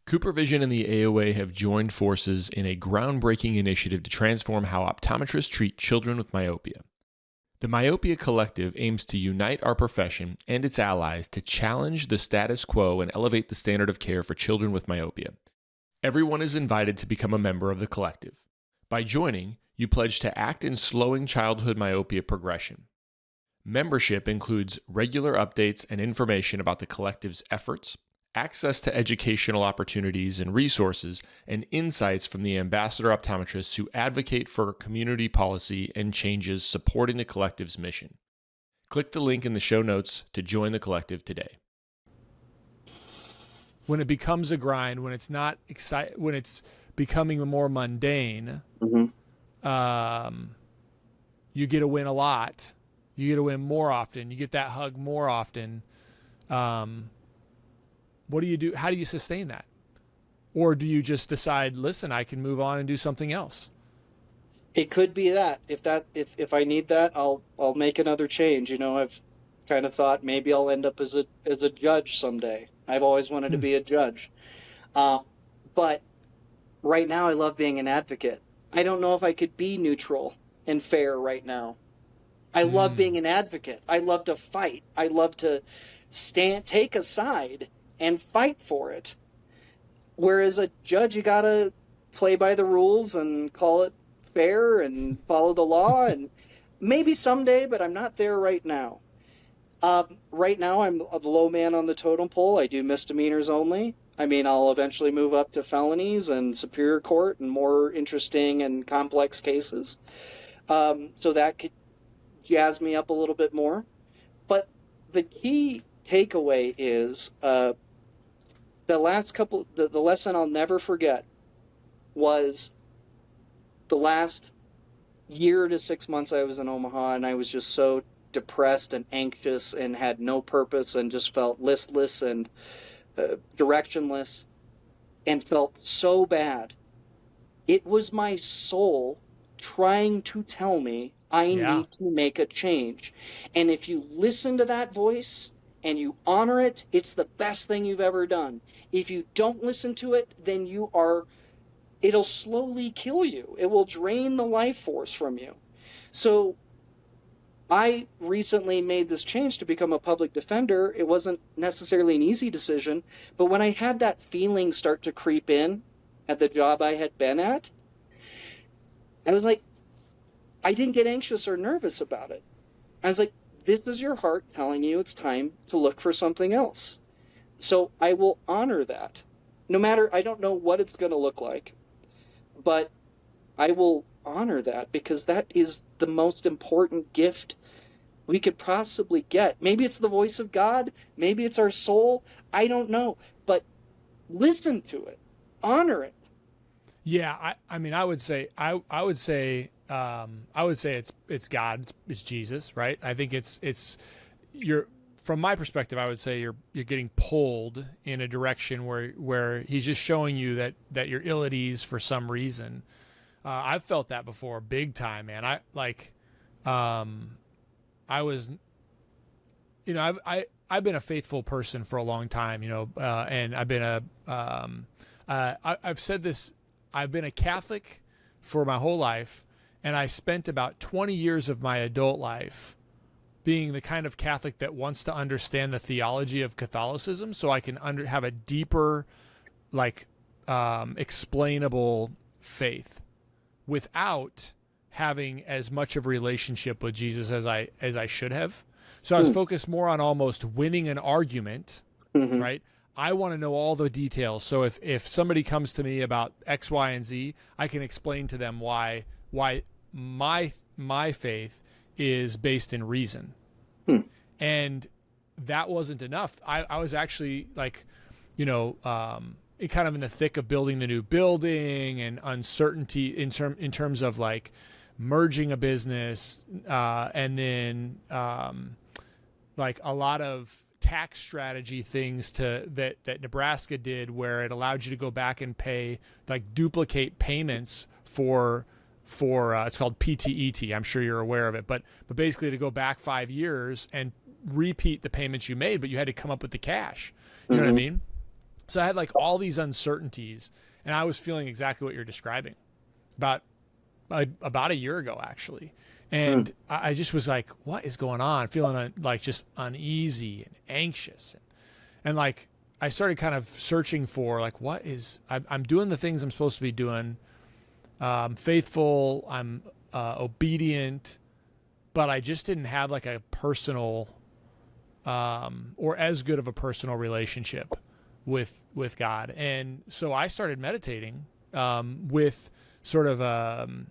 S3: CooperVision and the AOA have joined forces in a groundbreaking initiative to transform how optometrists treat children with myopia. The Myopia Collective aims to unite our profession and its allies to challenge the status quo and elevate the standard of care for children with myopia. Everyone is invited to become a member of the collective. By joining, you pledge to act in slowing childhood myopia progression. Membership includes regular updates and information about the collective's efforts, access to educational opportunities and resources, and insights from the ambassador optometrists who advocate for community policy and changes supporting the collective's mission. Click the link in the show notes to join the collective today.
S2: When it becomes a grind, when it's not when it's becoming more mundane,
S1: Mm-hmm.
S2: You get to win a lot. You get to win more often. You get that hug more often. What do you do? How do you sustain that? Or do you just decide, listen, I can move on and do something else?
S1: It could be that. If I need that, I'll make another change. You know, I've kind of thought maybe I'll end up as a judge someday. I've always wanted to be a judge. But right now I love being an advocate. I don't know if I could be neutral and fair right now. I love being an advocate. I love to fight. I love to take a side and fight for it. Whereas a judge, you gotta play by the rules and call it fair and follow the law, and maybe someday, but I'm not there right now. Right now, I'm a low man on the totem pole. I do misdemeanors only. I mean, I'll eventually move up to felonies and superior court and more interesting and complex cases. So that could jazz me up a little bit more. But the key takeaway is the lesson I'll never forget was the last year to 6 months I was in Omaha, and I was just so depressed and anxious and had no purpose and just felt listless and directionless and felt so bad. It was my soul trying to tell me I need to make a change. And if you listen to that voice and you honor it, it's the best thing you've ever done. If you don't listen to it, then it'll slowly kill you. It will drain the life force from you. So I recently made this change to become a public defender. It wasn't necessarily an easy decision, but when I had that feeling start to creep in at the job I had been at, I was like, I didn't get anxious or nervous about it. I was like, this is your heart telling you it's time to look for something else. So I will honor that. No matter, I don't know what it's going to look like, but I will honor that because that is the most important gift we could possibly get. Maybe it's the voice of God, maybe it's our soul, I don't know, but listen to it, honor it.
S2: Yeah, I mean, I would say it's God, it's Jesus, right? I think you're, from my perspective, I would say you're getting pulled in a direction where he's just showing you that you're ill at ease for some reason. I've felt that before, big time, man. I was, I've been a faithful person for a long time, and I've been I've said this, I've been a Catholic for my whole life, and I spent about 20 years of my adult life being the kind of Catholic that wants to understand the theology of Catholicism so I can have a deeper, explainable faith without having as much of a relationship with Jesus as I should have. So I was focused more on almost winning an argument, right? I want to know all the details. So if somebody comes to me about X, Y, and Z, I can explain to them why my faith is based in reason. And that wasn't enough. I was actually kind of in the thick of building the new building and uncertainty in terms of merging a business, and then a lot of tax strategy things that Nebraska did, where it allowed you to go back and pay duplicate payments for it's called PTET. I'm sure you're aware of it, but basically to go back 5 years and repeat the payments you made, but you had to come up with the cash. You know what I mean? So I had all these uncertainties, and I was feeling exactly what you're describing about a year ago, actually. And I just was like, what is going on? Feeling just uneasy and anxious. And I started kind of searching for what is, I'm doing the things I'm supposed to be doing. Faithful, I'm obedient, but I just didn't have a personal, or as good of a personal relationship with God. And so I started meditating, with sort of the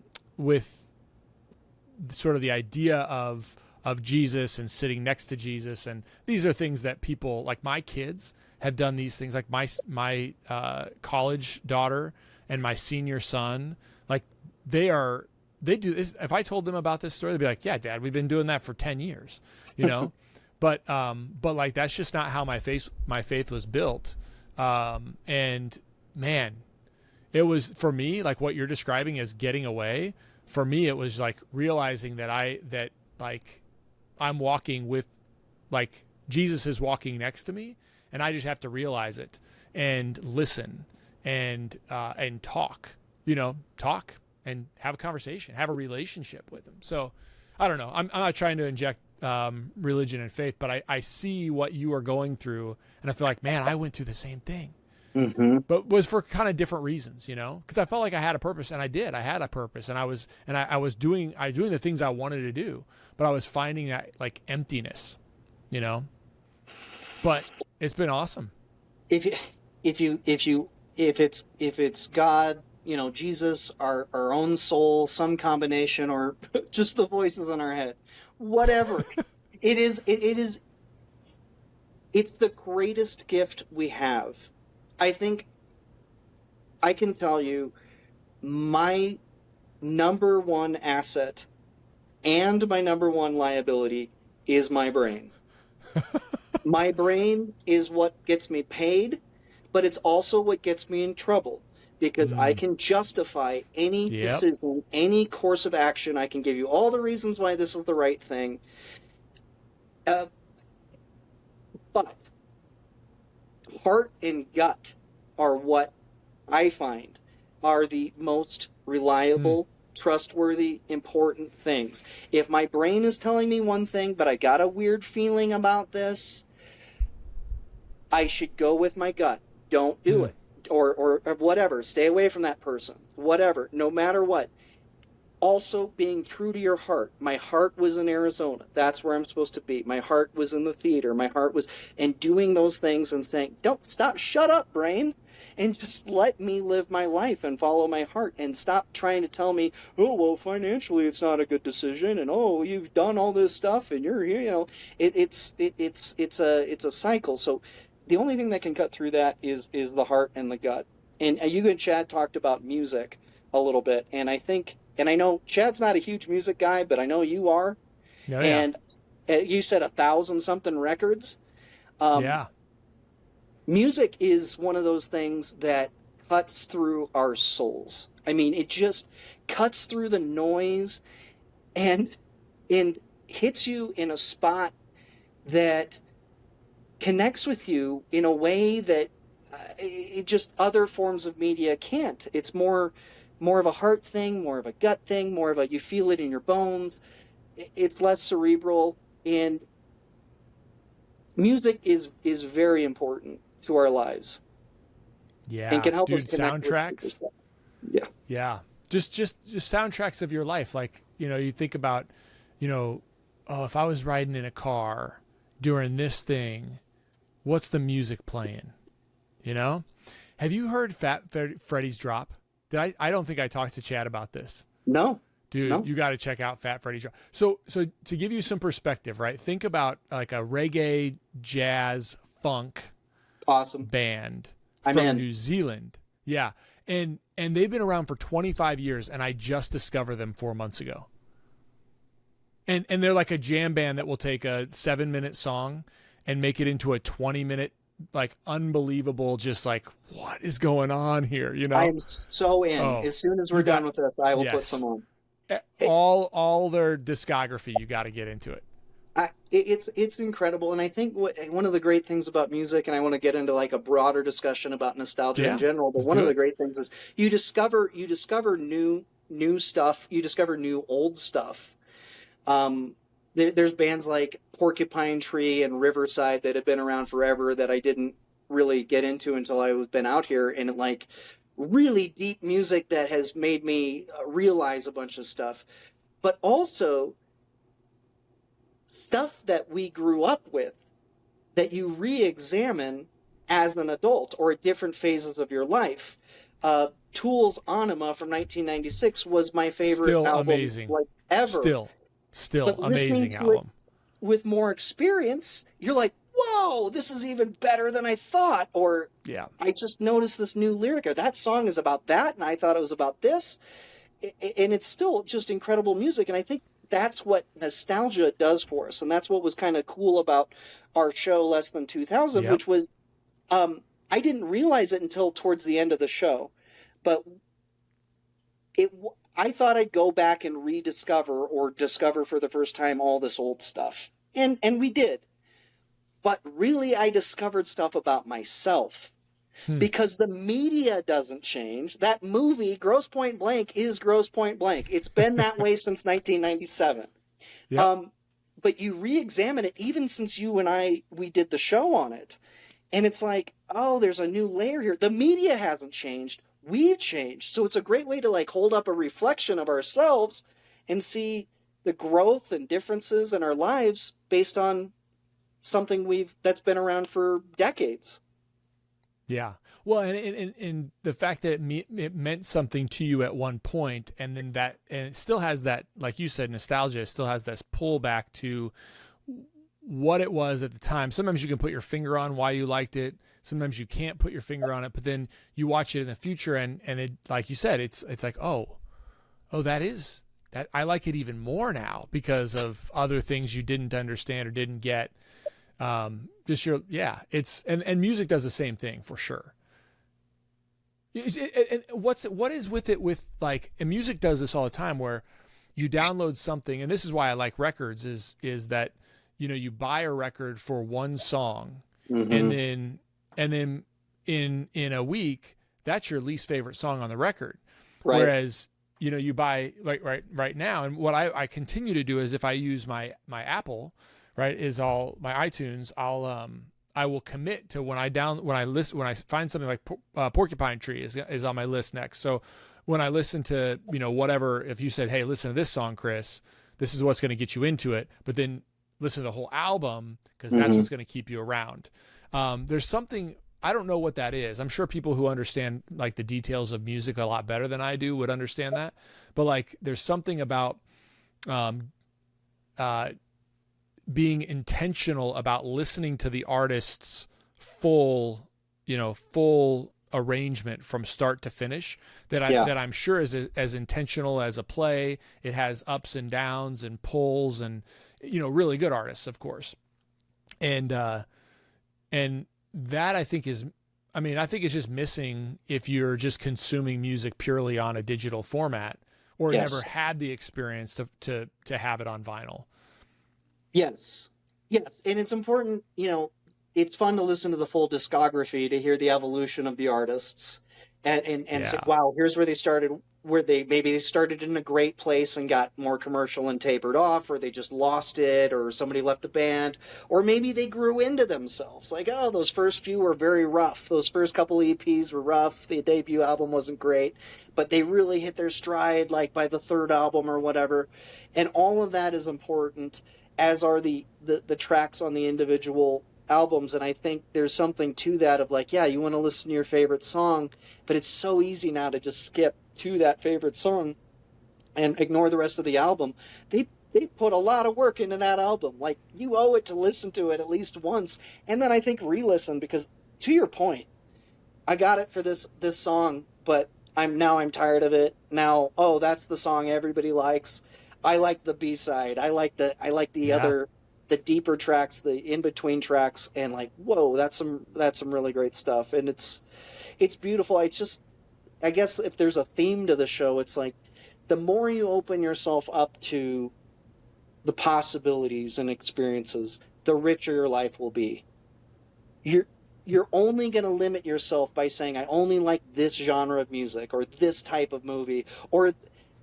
S2: idea of Jesus and sitting next to Jesus. And these are things that people, like my kids, have done these things. Like my college daughter and my senior son, they do this. If I told them about this story, they'd be like, yeah, Dad, we've been doing that for 10 years, but that's just not how my faith was built. And man, it was, for me, what you're describing as getting away. For me, it was realizing that I'm walking with, Jesus is walking next to me, and I just have to realize it and listen and talk and have a conversation, have a relationship with him. So I don't know. I'm not trying to inject religion and faith, but I see what you are going through, and I feel like, man, I went through the same thing. But was for kind of different reasons, because I felt like I had a purpose, and I did. I had a purpose, and I was doing the things I wanted to do, but I was finding that emptiness, But it's been awesome.
S1: If it's God, Jesus, our own soul, some combination, or just the voices in our head, whatever, it's the greatest gift we have. I think I can tell you my number one asset and my number one liability is my brain. My brain is what gets me paid, but it's also what gets me in trouble, because I can justify any decision, any course of action. I can give you all the reasons why this is the right thing. But heart and gut are what I find are the most reliable, trustworthy, important things. If my brain is telling me one thing, but I got a weird feeling about this, I should go with my gut. Don't do it. Or whatever. Stay away from that person. Whatever. No matter what. also being true to your heart. My heart was in Arizona. That's where I'm supposed to be. My heart was in the theater. My heart was, and doing those things and saying, don't stop, shut up, brain, and just let me live my life and follow my heart, and stop trying to tell me, oh, well, financially it's not a good decision, and oh, you've done all this stuff and you're here, it's a cycle. So the only thing that can cut through that is the heart and the gut. And you and Chad talked about music a little bit, and I think, and I know Chad's not a huge music guy, but I know you are. Oh, yeah. And you said 1,000 something records.
S2: Yeah.
S1: Music is one of those things that cuts through our souls. I mean, it just cuts through the noise and hits you in a spot that connects with you in a way that it just other forms of media can't. It's more of a heart thing, more of a gut thing, more of a, you feel it in your bones. It's less cerebral, and music is very important to our lives.
S2: Yeah.
S1: And can help
S2: Dude,
S1: us connect
S2: soundtracks.
S1: Yeah.
S2: Yeah. Just soundtracks of your life. Like, you think about, oh, if I was riding in a car during this thing, what's the music playing? Have you heard Fat Freddy's Drop? I don't think I talked to Chad about this.
S1: No.
S2: Dude,
S1: no.
S2: You got to check out Fat Freddy's Drop. So to give you some perspective, right? Think about like a reggae, jazz, funk
S1: awesome
S2: band
S1: from
S2: New Zealand. Yeah. And they've been around for 25 years, and I just discovered them 4 months ago. And they're like a jam band that will take a 7-minute song and make it into a 20-minute, like, unbelievable, just like, what is going on here?
S1: I am so in. As soon as we're done with this, I will put some on.
S2: All their discography, you got to get into it.
S1: It's incredible, and I think one of the great things about music, and I want to get into like a broader discussion about nostalgia in general, but one of the great things is you discover new stuff, you discover new old stuff. There's bands like Porcupine Tree and Riverside that have been around forever that I didn't really get into until I've been out here, and like really deep music that has made me realize a bunch of stuff, but also stuff that we grew up with that you re-examine as an adult or at different phases of your life. Tool's Anima from 1996 was my favorite album
S2: amazing.
S1: Like ever.
S2: Still
S1: but
S2: amazing album.
S1: With more experience, you're like, whoa, this is even better than I thought. Or I just noticed this new lyric, or that song is about that, and I thought it was about this. And it's still just incredible music. And I think that's what nostalgia does for us. And that's what was kind of cool about our show Less Than 2000, which was, I didn't realize it until towards the end of the show, but I thought I'd go back and rediscover or discover for the first time all this old stuff. And we did. But really, I discovered stuff about myself. Because the media doesn't change. That movie, Grosse Pointe Blank, is Grosse Pointe Blank. It's been that way since 1997. Yep. But you re-examine it, even since you and we did the show on it. And it's like, oh, there's a new layer here. The media hasn't changed. We've changed. So it's a great way to like hold up a reflection of ourselves and see the growth and differences in our lives based on something that's been around for decades.
S2: Yeah. Well, and the fact that it meant something to you at one point, and then and it still has that, like you said, nostalgia, it still has this pullback to what it was at the time. Sometimes you can put your finger on why you liked it. Sometimes you can't put your finger on it, but then you watch it in the future and it, like you said, it's like, oh, that is that. I like it even more now because of other things you didn't understand or didn't get. It's and music does the same thing for sure. What is with it with like, and music does this all the time where you download something, and this is why I like records is that, you buy a record for one song, and then in a week, that's your least favorite song on the record. Right. Whereas, you buy like right now, and what I continue to do is if I use my Apple, right, is all my iTunes, I will commit to when I find something like Porcupine Tree is on my list next. So when I listen to, whatever, if you said, hey, listen to this song, Chris, this is what's going to get you into it, but then listen to the whole album because that's what's going to keep you around. There's something, I don't know what that is. I'm sure people who understand like the details of music a lot better than I do would understand that. But like, there's something about being intentional about listening to the artist's full arrangement from start to finish that I'm sure is as intentional as a play. It has ups and downs and pulls and, really good artists, of course. And that I think is just missing if you're just consuming music purely on a digital format or never had the experience to have it on vinyl.
S1: Yes. And it's important, it's fun to listen to the full discography, to hear the evolution of the artists and say, wow, here's where they started, where they started in a great place and got more commercial and tapered off, or they just lost it, or somebody left the band, or maybe they grew into themselves. Like, oh, those first few were very rough. Those first couple EPs were rough. The debut album wasn't great, but they really hit their stride like by the third album or whatever. And all of that is important, as are the tracks on the individual albums. And I think there's something to that of like, you want to listen to your favorite song, but it's so easy now to just skip to that favorite song and ignore the rest of the album. They put a lot of work into that album. Like, you owe it to listen to it at least once, and then I think re-listen, because to your point, I got it for this song, but I'm tired of it now. Oh, that's the song everybody likes. I like the B-side. I like the other, the deeper tracks, the in-between tracks, and like, whoa, that's some really great stuff. And it's beautiful. I guess if there's a theme to the show, it's like, the more you open yourself up to the possibilities and experiences, the richer your life will be. You're only going to limit yourself by saying, I only like this genre of music, or this type of movie, or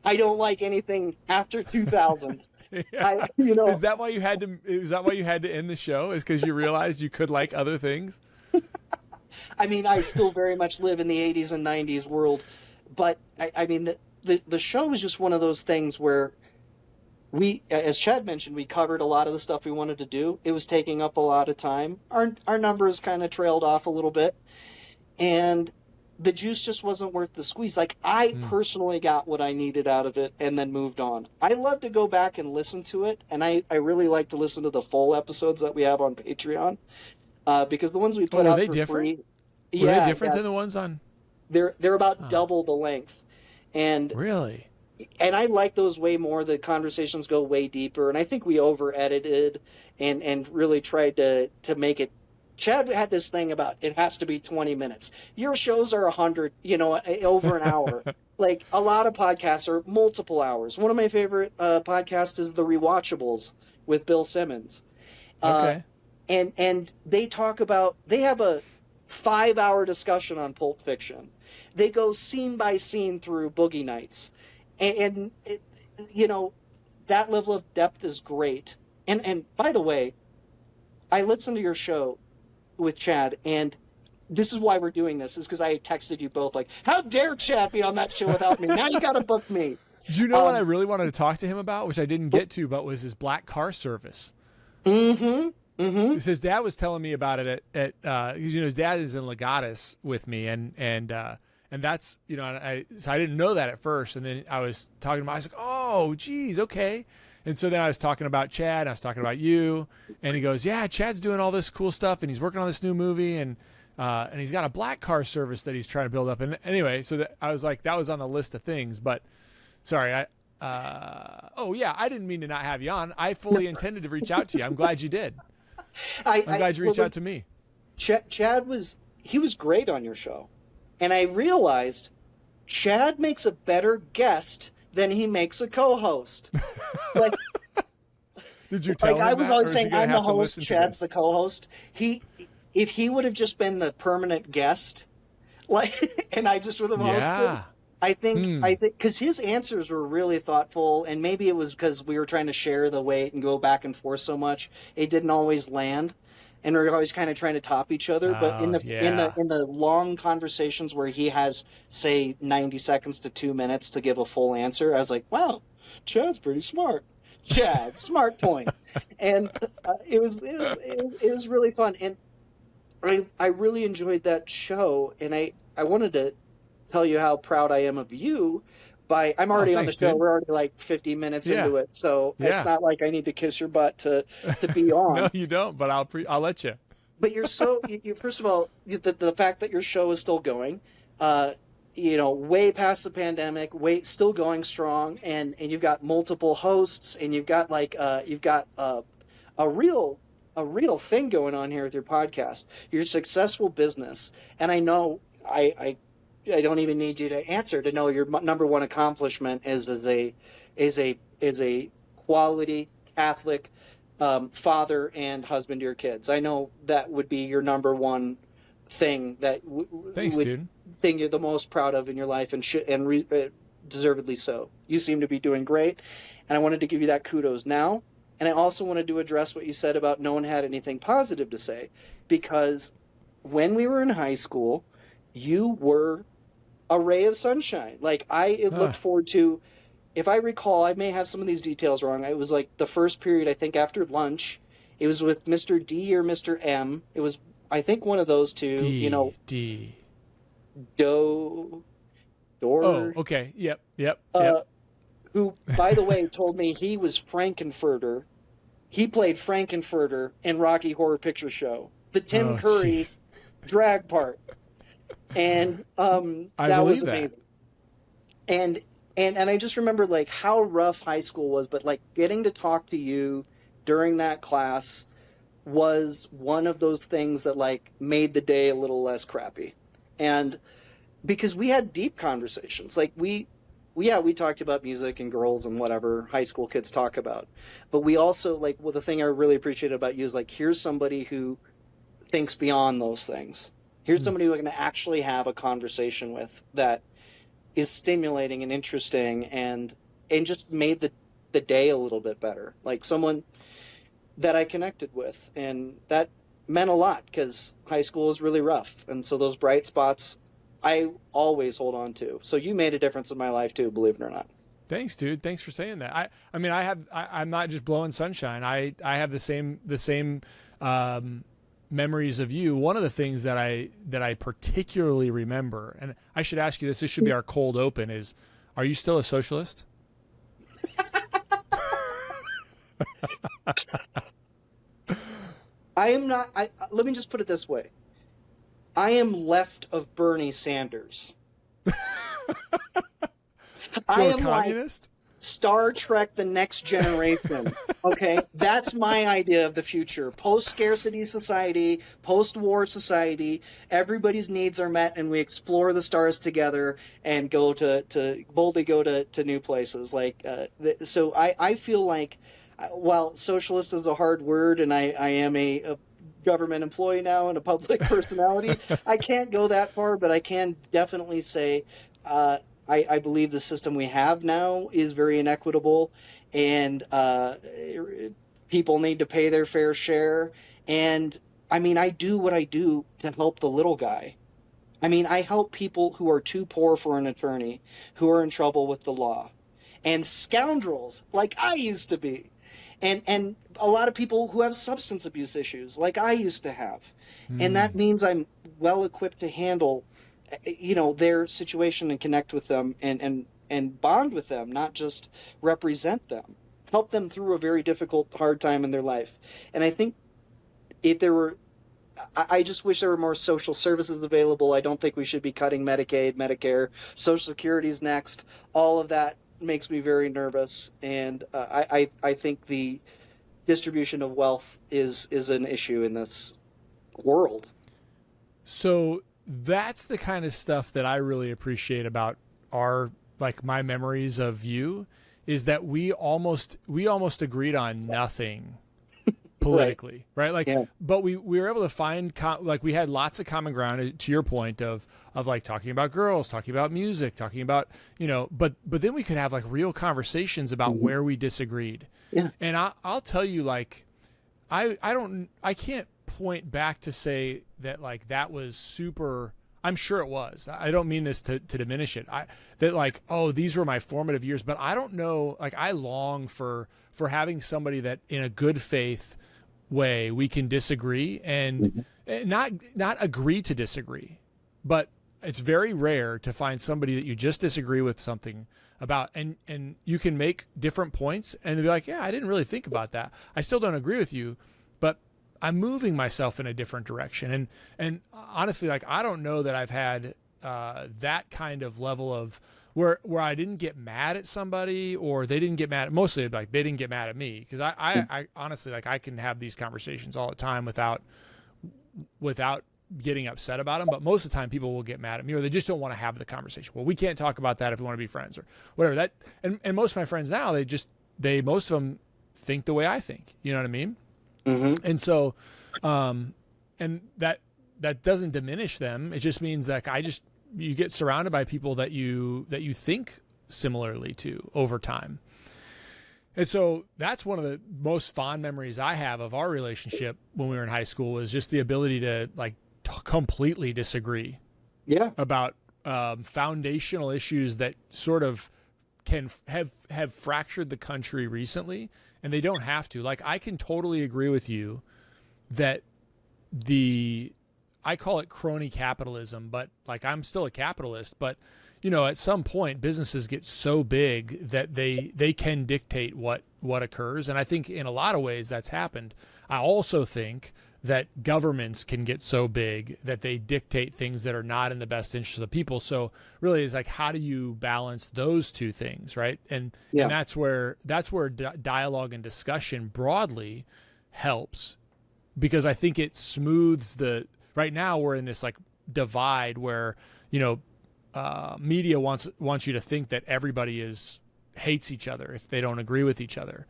S1: I don't like anything after 2000.
S2: Is that why you had to end the show? Is because you realized you could like other things?
S1: I mean, I still very much live in the 80s and 90s world, but I mean, the show is just one of those things where we, as Chad mentioned, we covered a lot of the stuff we wanted to do. It was taking up a lot of time. Our numbers kind of trailed off a little bit, and the juice just wasn't worth the squeeze. Like, I personally got what I needed out of it and then moved on. I love to go back and listen to it, and I really like to listen to the full episodes that we have on Patreon. Because the ones we put out for free,
S2: were they different than the ones on?
S1: They're about double the length, and
S2: really,
S1: and I like those way more. The conversations go way deeper, and I think we over edited and really tried to make it. Chad had this thing about it has to be 20 minutes. Your shows are 100, over an hour. Like, a lot of podcasts are multiple hours. One of my favorite podcasts is The Rewatchables with Bill Simmons.
S2: Okay.
S1: And they have a 5-hour discussion on Pulp Fiction. They go scene by scene through Boogie Nights. And that level of depth is great. And by the way, I listened to your show with Chad, and this is why we're doing this, is because I texted you both like, how dare Chad be on that show without me? Now you got to book me.
S2: Do you know what I really wanted to talk to him about, which I didn't get to, but was his black car service?
S1: Mm-hmm. Mm-hmm.
S2: His dad was telling me about it at his dad is in Legatus with me, and that's, so I didn't know that at first, and then I was talking about, I was like, oh geez, okay. And so then I was talking about Chad, I was talking about you, and he goes, yeah, Chad's doing all this cool stuff, and he's working on this new movie, and he's got a black car service that he's trying to build up. And anyway, so I was like, that was on the list of things, but sorry, I didn't mean to not have you on. I fully intended to reach out to you. I'm glad you did. I'm glad you reached out to me.
S1: Chad was great on your show. And I realized Chad makes a better guest than he makes a co-host. Like,
S2: did you tell him
S1: I was
S2: that,
S1: always saying, I'm the host,
S2: Chad's
S1: Chad's the co-host. If he would have just been the permanent guest, like, and I just would have hosted, I think, because his answers were really thoughtful, and maybe it was because we were trying to share the weight and go back and forth so much, it didn't always land. and we're always kind of trying to top each other. But in the long conversations where he has, say, 90 seconds to 2 minutes to give a full answer, I was like, wow, Chad's pretty smart. Chad, smart point. And it was really fun. And I really enjoyed that show. And I wanted to tell you how proud I am of you. I'm already on the show. Dude. We're already like 50 minutes into it. So it's not like I need to kiss your butt to be on.
S2: No, you don't, but I'll let you.
S1: But you're so, first of all, the fact that your show is still going, way past the pandemic, still going strong, and you've got multiple hosts, and you've got a real thing going on here with your podcast. You're a successful business, and I know I don't even need you to answer to know your number one accomplishment is a quality Catholic father and husband to your kids. I know that would be your number one thing that
S2: Thanks, dude.
S1: Thing you're the most proud of in your life, and deservedly so. You seem to be doing great, and I wanted to give you that kudos now. And I also wanted to address what you said about no one had anything positive to say, because when we were in high school, you were a ray of sunshine. Like I looked forward to, if I recall, I may have some of these details wrong. It was like the first period, I think after lunch, it was with Mr. D or Mr. M. It was, I think, one of those two,
S2: D.
S1: Door.
S2: Oh, okay. Yep.
S1: Who, by the way, told me he was Frankenfurter. He played Frankenfurter in Rocky Horror Picture Show, the Tim Curry drag part. And that was amazing. And I just remember like how rough high school was, but like getting to talk to you during that class was one of those things that like made the day a little less crappy. And because we had deep conversations, like we talked about music and girls and whatever high school kids talk about, but we also like, well, the thing I really appreciated about you is like, here's somebody who thinks beyond those things. Here's somebody who I can actually have a conversation with that is stimulating and interesting and just made the day a little bit better. Like someone that I connected with, and that meant a lot because high school is really rough. And so those bright spots I always hold on to. So you made a difference in my life too, believe it or not.
S2: Thanks, dude. Thanks for saying that. I'm not just blowing sunshine. I have the same memories of you. One of the things that I particularly remember, and I should ask you this should be our cold open, is, are you still a socialist?
S1: I am not. Let me just put it this way. I am left of Bernie Sanders.
S2: I am communist?
S1: Like Star Trek The Next Generation. Okay? That's my idea of the future. Post-scarcity society, post-war society, everybody's needs are met and we explore the stars together and boldly go to new places. So I feel like, while socialist is a hard word and I am a government employee now and a public personality, I can't go that far, but I can definitely say I believe the system we have now is very inequitable, and people need to pay their fair share. And I mean, I do what I do to help the little guy. I mean, I help people who are too poor for an attorney, who are in trouble with the law, and scoundrels like I used to be. And a lot of people who have substance abuse issues like I used to have. And that means I'm well equipped to handle, their situation and connect with them and bond with them, not just represent them, help them through a very difficult, hard time in their life. And I think I just wish there were more social services available. I don't think we should be cutting Medicaid, Medicare, Social Security's next. All of that makes me very nervous, and I think the distribution of wealth is an issue in this world. So
S2: that's the kind of stuff that I really appreciate about my memories of you, is that we almost agreed on nothing politically, right? But we were able to find we had lots of common ground, to your point of like talking about girls, talking about music, talking about, but then we could have like real conversations about where we disagreed.
S1: Yeah.
S2: And I'll tell you, like, I point back to say that like that was super. I'm sure it was. I don't mean this to diminish it. That like, oh, these were my formative years, but I don't know. Like, I long for having somebody that in a good faith way we can disagree and not agree to disagree, but it's very rare to find somebody that you just disagree with something about, and you can make different points and they'll be like, yeah, I didn't really think about that. I still don't agree with you, but I'm moving myself in a different direction. And honestly, like, I don't know that I've had that kind of level of where I didn't get mad at somebody or they didn't get mad. Mostly like they didn't get mad at me, because I honestly, like, I can have these conversations all the time without getting upset about them. But most of the time people will get mad at me, or they just don't want to have the conversation. Well, we can't talk about that if we want to be friends or whatever. That and most of my friends now, most of them think the way I think. You know what I mean? Mm-hmm. And so, and that doesn't diminish them. It just means that you get surrounded by people that you think similarly to over time. And so that's one of the most fond memories I have of our relationship when we were in high school, was just the ability to like completely disagree. Yeah. About foundational issues that sort of can have fractured the country recently. And they don't have to. Like, I can totally agree with you that I call it crony capitalism, but like, I'm still a capitalist, but you know, at some point businesses get so big that they can dictate what occurs. And I think in a lot of ways that's happened. I also think that governments can get so big that they dictate things that are not in the best interest of the people. So really, it's like, how do you balance those two things, right? And that's where dialogue and discussion broadly helps, because I think it smooths right now we're in this like divide where, you know, media wants you to think that everybody hates each other if they don't agree with each other.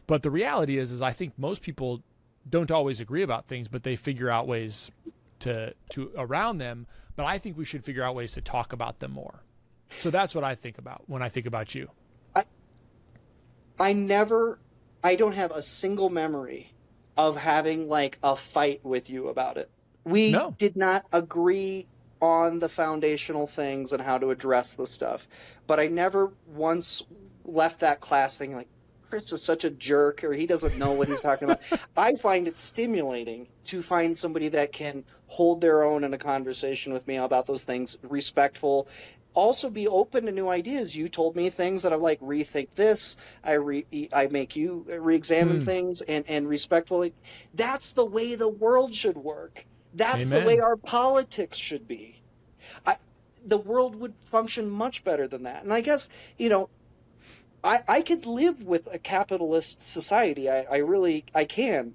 S2: But the reality is I think most people don't always agree about things, but they figure out ways to around them. But I think we should figure out ways to talk about them more. So that's what I think about when I think about you.
S1: I don't have a single memory of having like a fight with you about it. We did not agree on the foundational things and how to address the stuff, but I never once left that class thinking like, Chris is such a jerk, or he doesn't know what he's talking about. I find it stimulating to find somebody that can hold their own in a conversation with me about those things, respectful, also be open to new ideas. You told me things that I'm like, rethink this. I make you re-examine things and respectfully. That's the way the world should work. That's the way our politics should be. The world would function much better than that. And I guess, you know, I could live with a capitalist society. I can.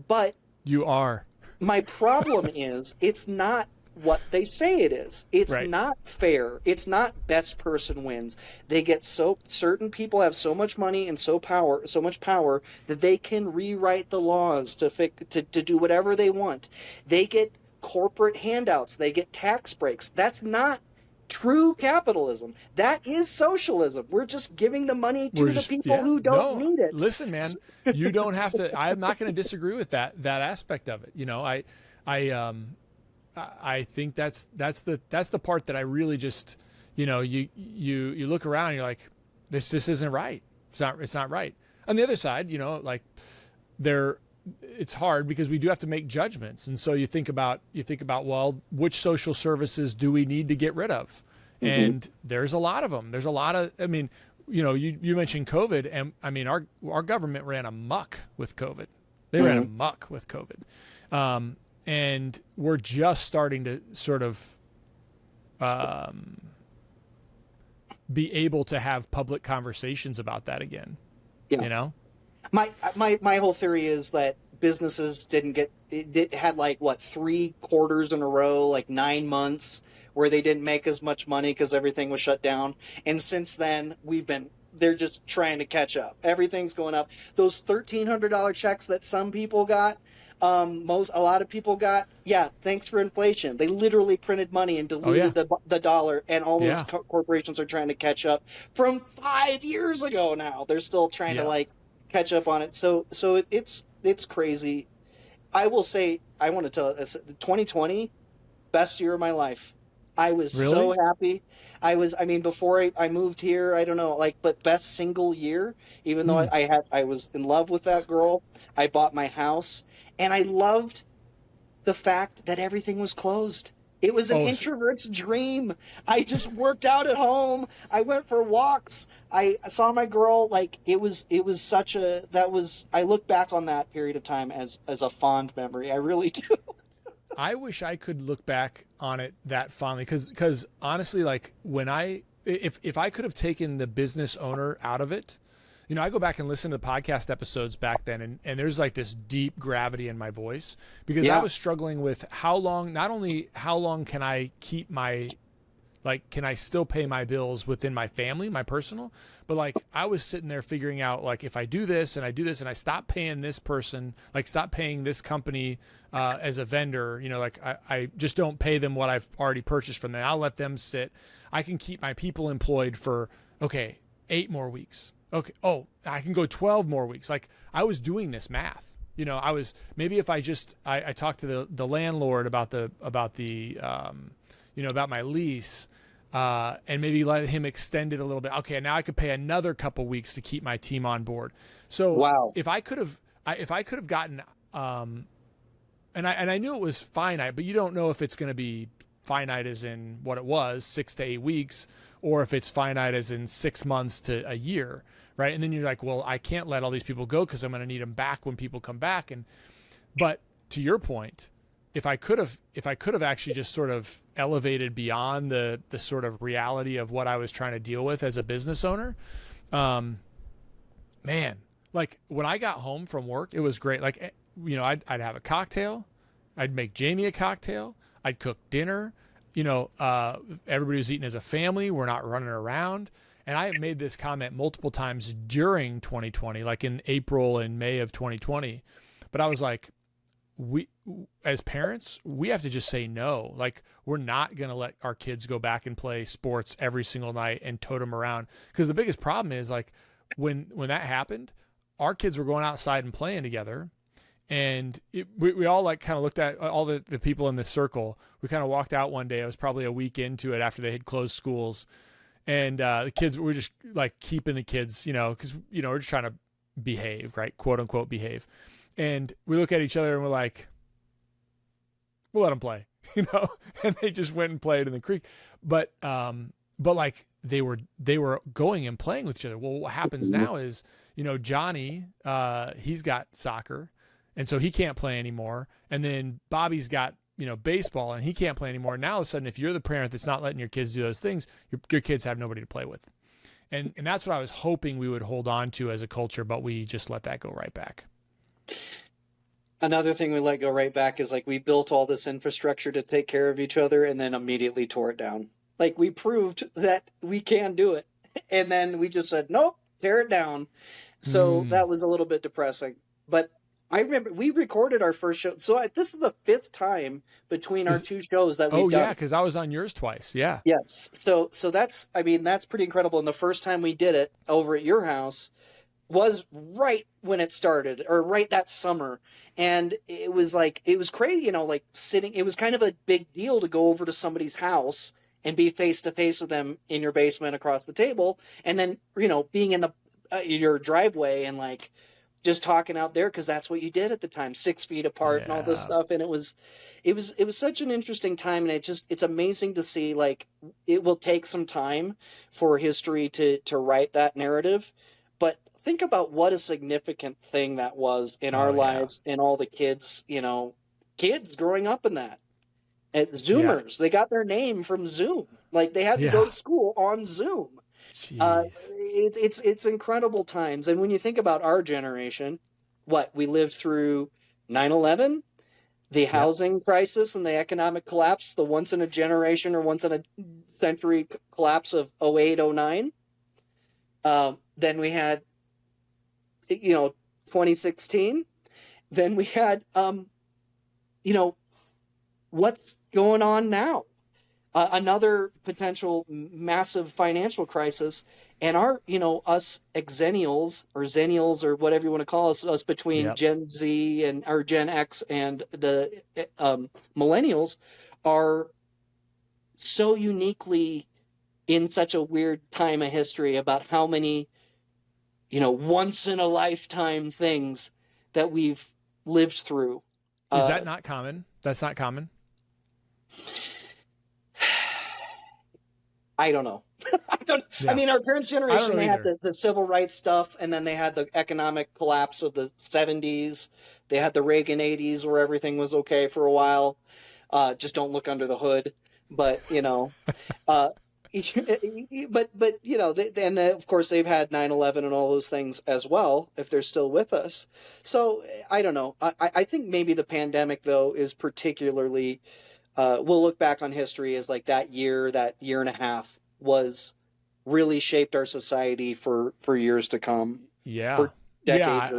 S1: But
S2: you are.
S1: My problem is it's not what they say it is. It's not fair. It's not best person wins. They get certain people have so much money and so much power that they can rewrite the laws to do whatever they want. They get corporate handouts. They get tax breaks. That's not true capitalism. That is socialism. We're just giving the money to the people who don't need it.
S2: Listen, man, you don't have to. I'm not going to disagree with that aspect of it. You know, I think that's the part that I really just, you know, you look around and you're like, this just isn't right. It's not right. On the other side, you know, like it's hard because we do have to make judgments. And so you think about, well, which social services do we need to get rid of? Mm-hmm. And there's a lot of them. There's a lot of, I mean, you know, you mentioned COVID, and I mean, our government ran amok with COVID. They ran amok with COVID. And we're just starting to sort of be able to have public conversations about that again. Yeah. You know?
S1: My whole theory is that businesses had like 3 quarters in a row, like 9 months where they didn't make as much money because everything was shut down. And since then they're just trying to catch up. Everything's going up. Those $1,300 checks that some people got, a lot of people got, thanks for inflation. They literally printed money and diluted the dollar, and all those corporations are trying to catch up from 5 years ago now. They're still trying to catch up on it. So it's crazy. I will say I want to tell this, 2020, best year of my life. I was
S2: Really?
S1: so happy. I mean, before I moved here, I don't know, like, but best single year, even though
S2: Hmm.
S1: I was in love with that girl. I bought my house, and I loved the fact that everything was closed. It was an
S2: Oh,
S1: introvert's dream. I just worked out at home. I went for walks. I saw my girl. Like, it was such a, I look back on that period of time as a fond memory. I really do.
S2: I wish I could look back on it that fondly, because honestly, like if I could have taken the business owner out of it, I go back and listen to the podcast episodes back then, and there's like this deep gravity in my voice because I
S1: Yeah.
S2: was struggling with not only how long can I keep can I still pay my bills within my family, my personal, but like I was sitting there figuring out, like, if I do this and I do this and I stop paying this person, like stop paying this company as a vendor, like I just don't pay them what I've already purchased from them. I'll let them sit. I can keep my people employed for, okay, 8 more weeks. Okay. Oh, I can go 12 more weeks. Like, I was doing this math. I was, maybe if I just, I talked to the landlord about about my lease, and maybe let him extend it a little bit. Okay, now I could pay another couple weeks to keep my team on board. So
S1: Wow.
S2: if I could have gotten, and I knew it was finite, but you don't know if it's going to be finite as in what it was, 6 to 8 weeks, or if it's finite as in 6 months to a year, right? And then you're like, well, I can't let all these people go because I'm going to need them back when people come back. But to your point, if I could have actually just sort of elevated beyond the sort of reality of what I was trying to deal with as a business owner, man, like when I got home from work, it was great. Like, I'd have a cocktail, I'd make Jamie a cocktail, I'd cook dinner, everybody was eating as a family. We're not running around. And I have made this comment multiple times during 2020, like in April and May of 2020. But I was like, we, as parents, we have to just say no. Like, we're not going to let our kids go back and play sports every single night and tote them around. Because the biggest problem is, like, when that happened, our kids were going outside and playing together. And we all like kind of looked at all the people in this circle. We kind of walked out one day. It was probably a week into it after they had closed schools. And the kids, we were just like keeping the kids, because, we're just trying to behave, right? Quote unquote behave. And we look at each other and we're like, we'll let them play, and they just went and played in the creek. But like they were going and playing with each other. Well, what happens now is, Johnny, he's got soccer, and so he can't play anymore. And then Bobby's got, baseball, and he can't play anymore. Now all of a sudden, if you're the parent that's not letting your kids do those things, your kids have nobody to play with. And that's what I was hoping we would hold on to as a culture, but we just let that go right back.
S1: Another thing we let go right back is, like, we built all this infrastructure to take care of each other and then immediately tore it down. Like, we proved that we can do it. And then we just said, nope, tear it down. So that was a little bit depressing. But I remember we recorded our first show. So this is the 5th time between our 2 shows that we've done.
S2: Oh, yeah, because I was on yours twice. Yeah.
S1: Yes. So that's pretty incredible. And the first time we did it over at your house was right when it started, or right that summer. And it was crazy, like sitting, it was kind of a big deal to go over to somebody's house and be face to face with them in your basement across the table. And then, being in your driveway and like just talking out there, because that's what you did at the time, 6 feet apart and all this stuff. And it was such an interesting time. And it's amazing to see, like, it will take some time for history to write that narrative. But think about what a significant thing that was in our lives and all the kids, kids growing up in that. And Zoomers, they got their name from Zoom. Like, they had to go to school on Zoom. It's incredible times. And when you think about our generation, we lived through 9/11, the housing crisis and the economic collapse, the once in a generation or once in a century collapse of 08, 09. Then we had 2016. Then we had, what's going on now? another potential massive financial crisis. And us Xennials or Zennials or whatever you want to call us between
S2: Yep.
S1: Gen Z and or Gen X and the millennials are so uniquely in such a weird time of history about how many, once in a lifetime things that we've lived through.
S2: Is that not common? That's not common.
S1: I don't know.
S2: Yeah.
S1: I mean, our parents' generation, they had
S2: either.
S1: the civil rights stuff, and then they had the economic collapse of the 70s. They had the Reagan 80s where everything was okay for a while. Just don't look under the hood. But, uh, and then, of course, they've had 9/11 and all those things as well, if they're still with us. So I don't know. I think maybe the pandemic, though, is particularly, we'll look back on history as like that year and a half was really shaped our society for years to come.
S2: Yeah.
S1: For decades.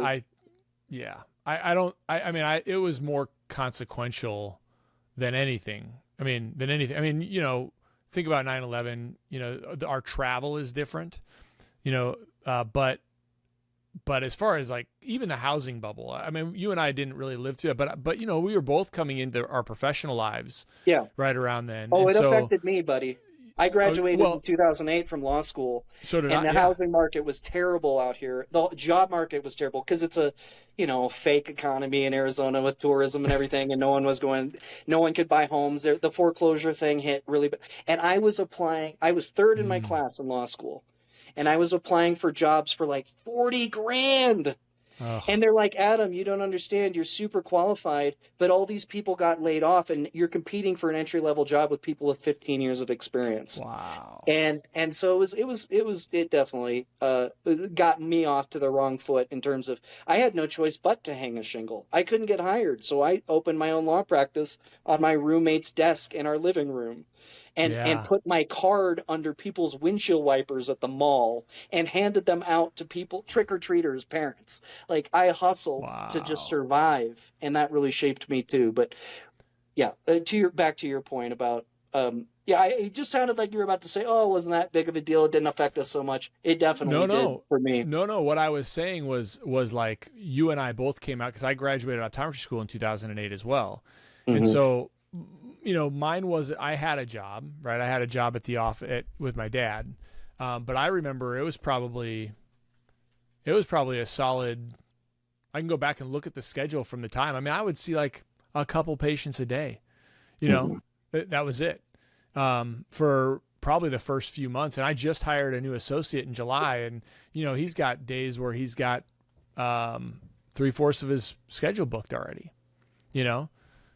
S2: It was more consequential than anything. Think about 9/11, our travel is different, but as far as like even the housing bubble, I mean, you and I didn't really live through it, but we were both coming into our professional lives right around then.
S1: Oh,
S2: and
S1: it affected me, buddy. I graduated in 2008 from law school,
S2: so did
S1: and the housing market was terrible out here. The job market was terrible because it's a, fake economy in Arizona with tourism and everything, and no one could buy homes. The foreclosure thing hit really bad. And I was applying. I was third in my class in law school, and I was applying for jobs for like 40 grand.
S2: Ugh.
S1: And they're like, Adam, you don't understand. You're super qualified, but all these people got laid off, and you're competing for an entry-level job with people with 15 years of experience.
S2: Wow.
S1: And so it definitely got me off to the wrong foot in terms of I had no choice but to hang a shingle. I couldn't get hired, so I opened my own law practice on my roommate's desk in our living room. And put my card under people's windshield wipers at the mall and handed them out to people, trick-or-treaters, parents. Like, I hustled to just survive, and that really shaped me too. But yeah, back to your point about it just sounded like you were about to say, oh, it wasn't that big of a deal. It didn't affect us so much. It definitely did for me.
S2: No. What I was saying was like you and I both came out because I graduated optometry school in 2008 as well, and so. Mine was I had a job, right? I had a job at the office with my dad, but I remember it was probably a solid. I can go back and look at the schedule from the time. I mean, I would see like a couple patients a day. That was it for probably the first few months. And I just hired a new associate in July, and he's got days where he's got 3/4 of hhis schedule booked already.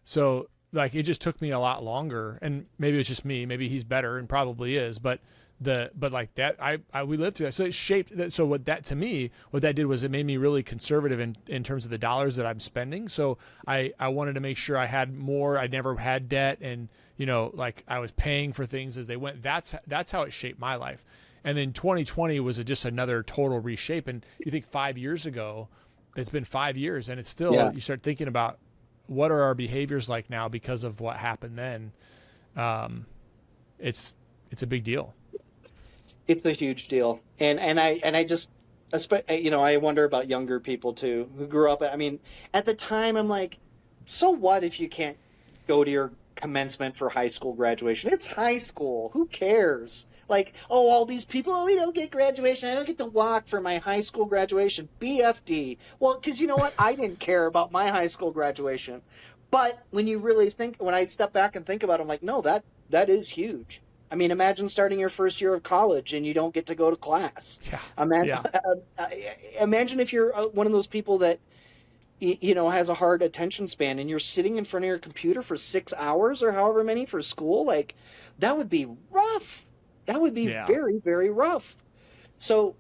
S2: So. Like it just took me a lot longer, and maybe it's just me. Maybe he's better, and probably is. But like that, we lived through that. So it shaped that. So what that did was it made me really conservative in terms of the dollars that I'm spending. So I wanted to make sure I had more. I never had debt, and like I was paying for things as they went. That's how it shaped my life. And then 2020 was just another total reshape. And you think 5 years ago, it's been 5 years, and it's still you start thinking about. What are our behaviors like now because of what happened then? It's a big deal.
S1: It's a huge deal. And I just, I wonder about younger people too, who grew up. I mean, at the time I'm like, so what if you can't go to your commencement for high school graduation? It's high school. Who cares? Like, oh, all these people, we don't get graduation. I don't get to walk for my high school graduation. BFD. Well, because you know what? I didn't care about my high school graduation. But when I step back and think about it, I'm like, no, that is huge. I mean, imagine starting your first year of college and you don't get to go to class.
S2: Yeah.
S1: Imagine if you're one of those people that, has a hard attention span and you're sitting in front of your computer for 6 hours or however many for school. Like, that would be rough. That would be very, very rough. So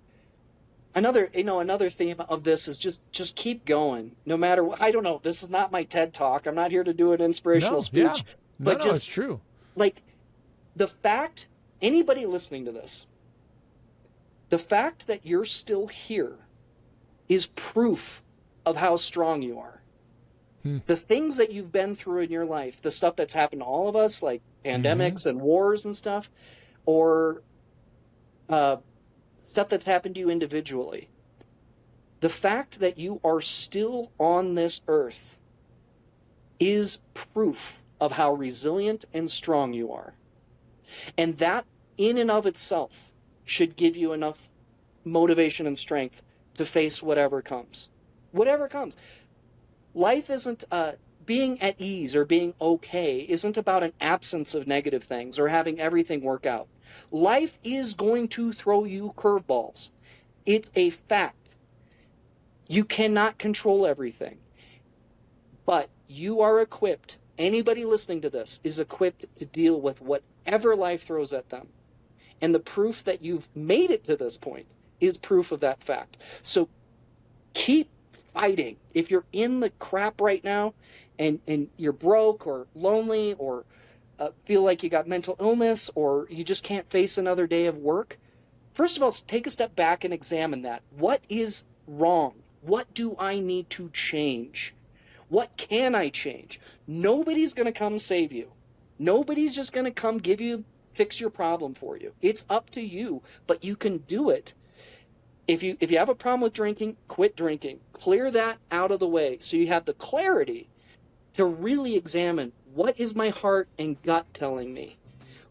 S1: another theme of this is just keep going. No matter what. I don't know. This is not my TED Talk. I'm not here to do an inspirational speech. But
S2: it's true.
S1: Like the fact, anybody listening to this, the fact that you're still here is proof of how strong you are. The things that you've been through in your life, the stuff that's happened to all of us, like pandemics and wars and stuff, or stuff that's happened to you individually. The fact that you are still on this earth is proof of how resilient and strong you are. And that in and of itself should give you enough motivation and strength to face whatever comes. Whatever comes. Life isn't being at ease or being okay isn't about an absence of negative things or having everything work out. Life is going to throw you curveballs. It's a fact. You cannot control everything, but you are equipped. Anybody listening to this is equipped to deal with whatever life throws at them. And the proof that you've made it to this point is proof of that fact. So keep fighting. If you're in the crap right now and you're broke or lonely or feel like you got mental illness or you just can't face another day of work, first of all, take a step back and examine that. What is wrong? What do I need to change? What can I change? Nobody's going to come save you. Nobody's just going to come fix your problem for you. It's up to you, but you can do it. If you have a problem with drinking, quit drinking. Clear that out of the way so you have the clarity to really examine, what is my heart and gut telling me?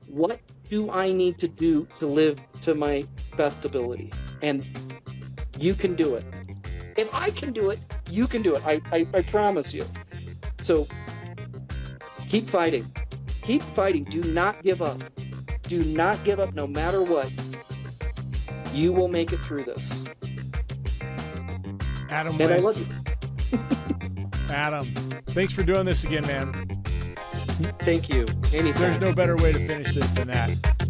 S1: What do I need to do to live to my best ability? And you can do it. If I can do it, you can do it. I promise you. So keep fighting. Keep fighting. Do not give up. Do not give up no matter what. You will make it through this.
S2: Adam
S1: And I love
S2: Wintz.
S1: you.
S2: Adam, thanks for doing this again, man.
S1: Thank you. Anytime.
S2: There's no better way to finish this than that.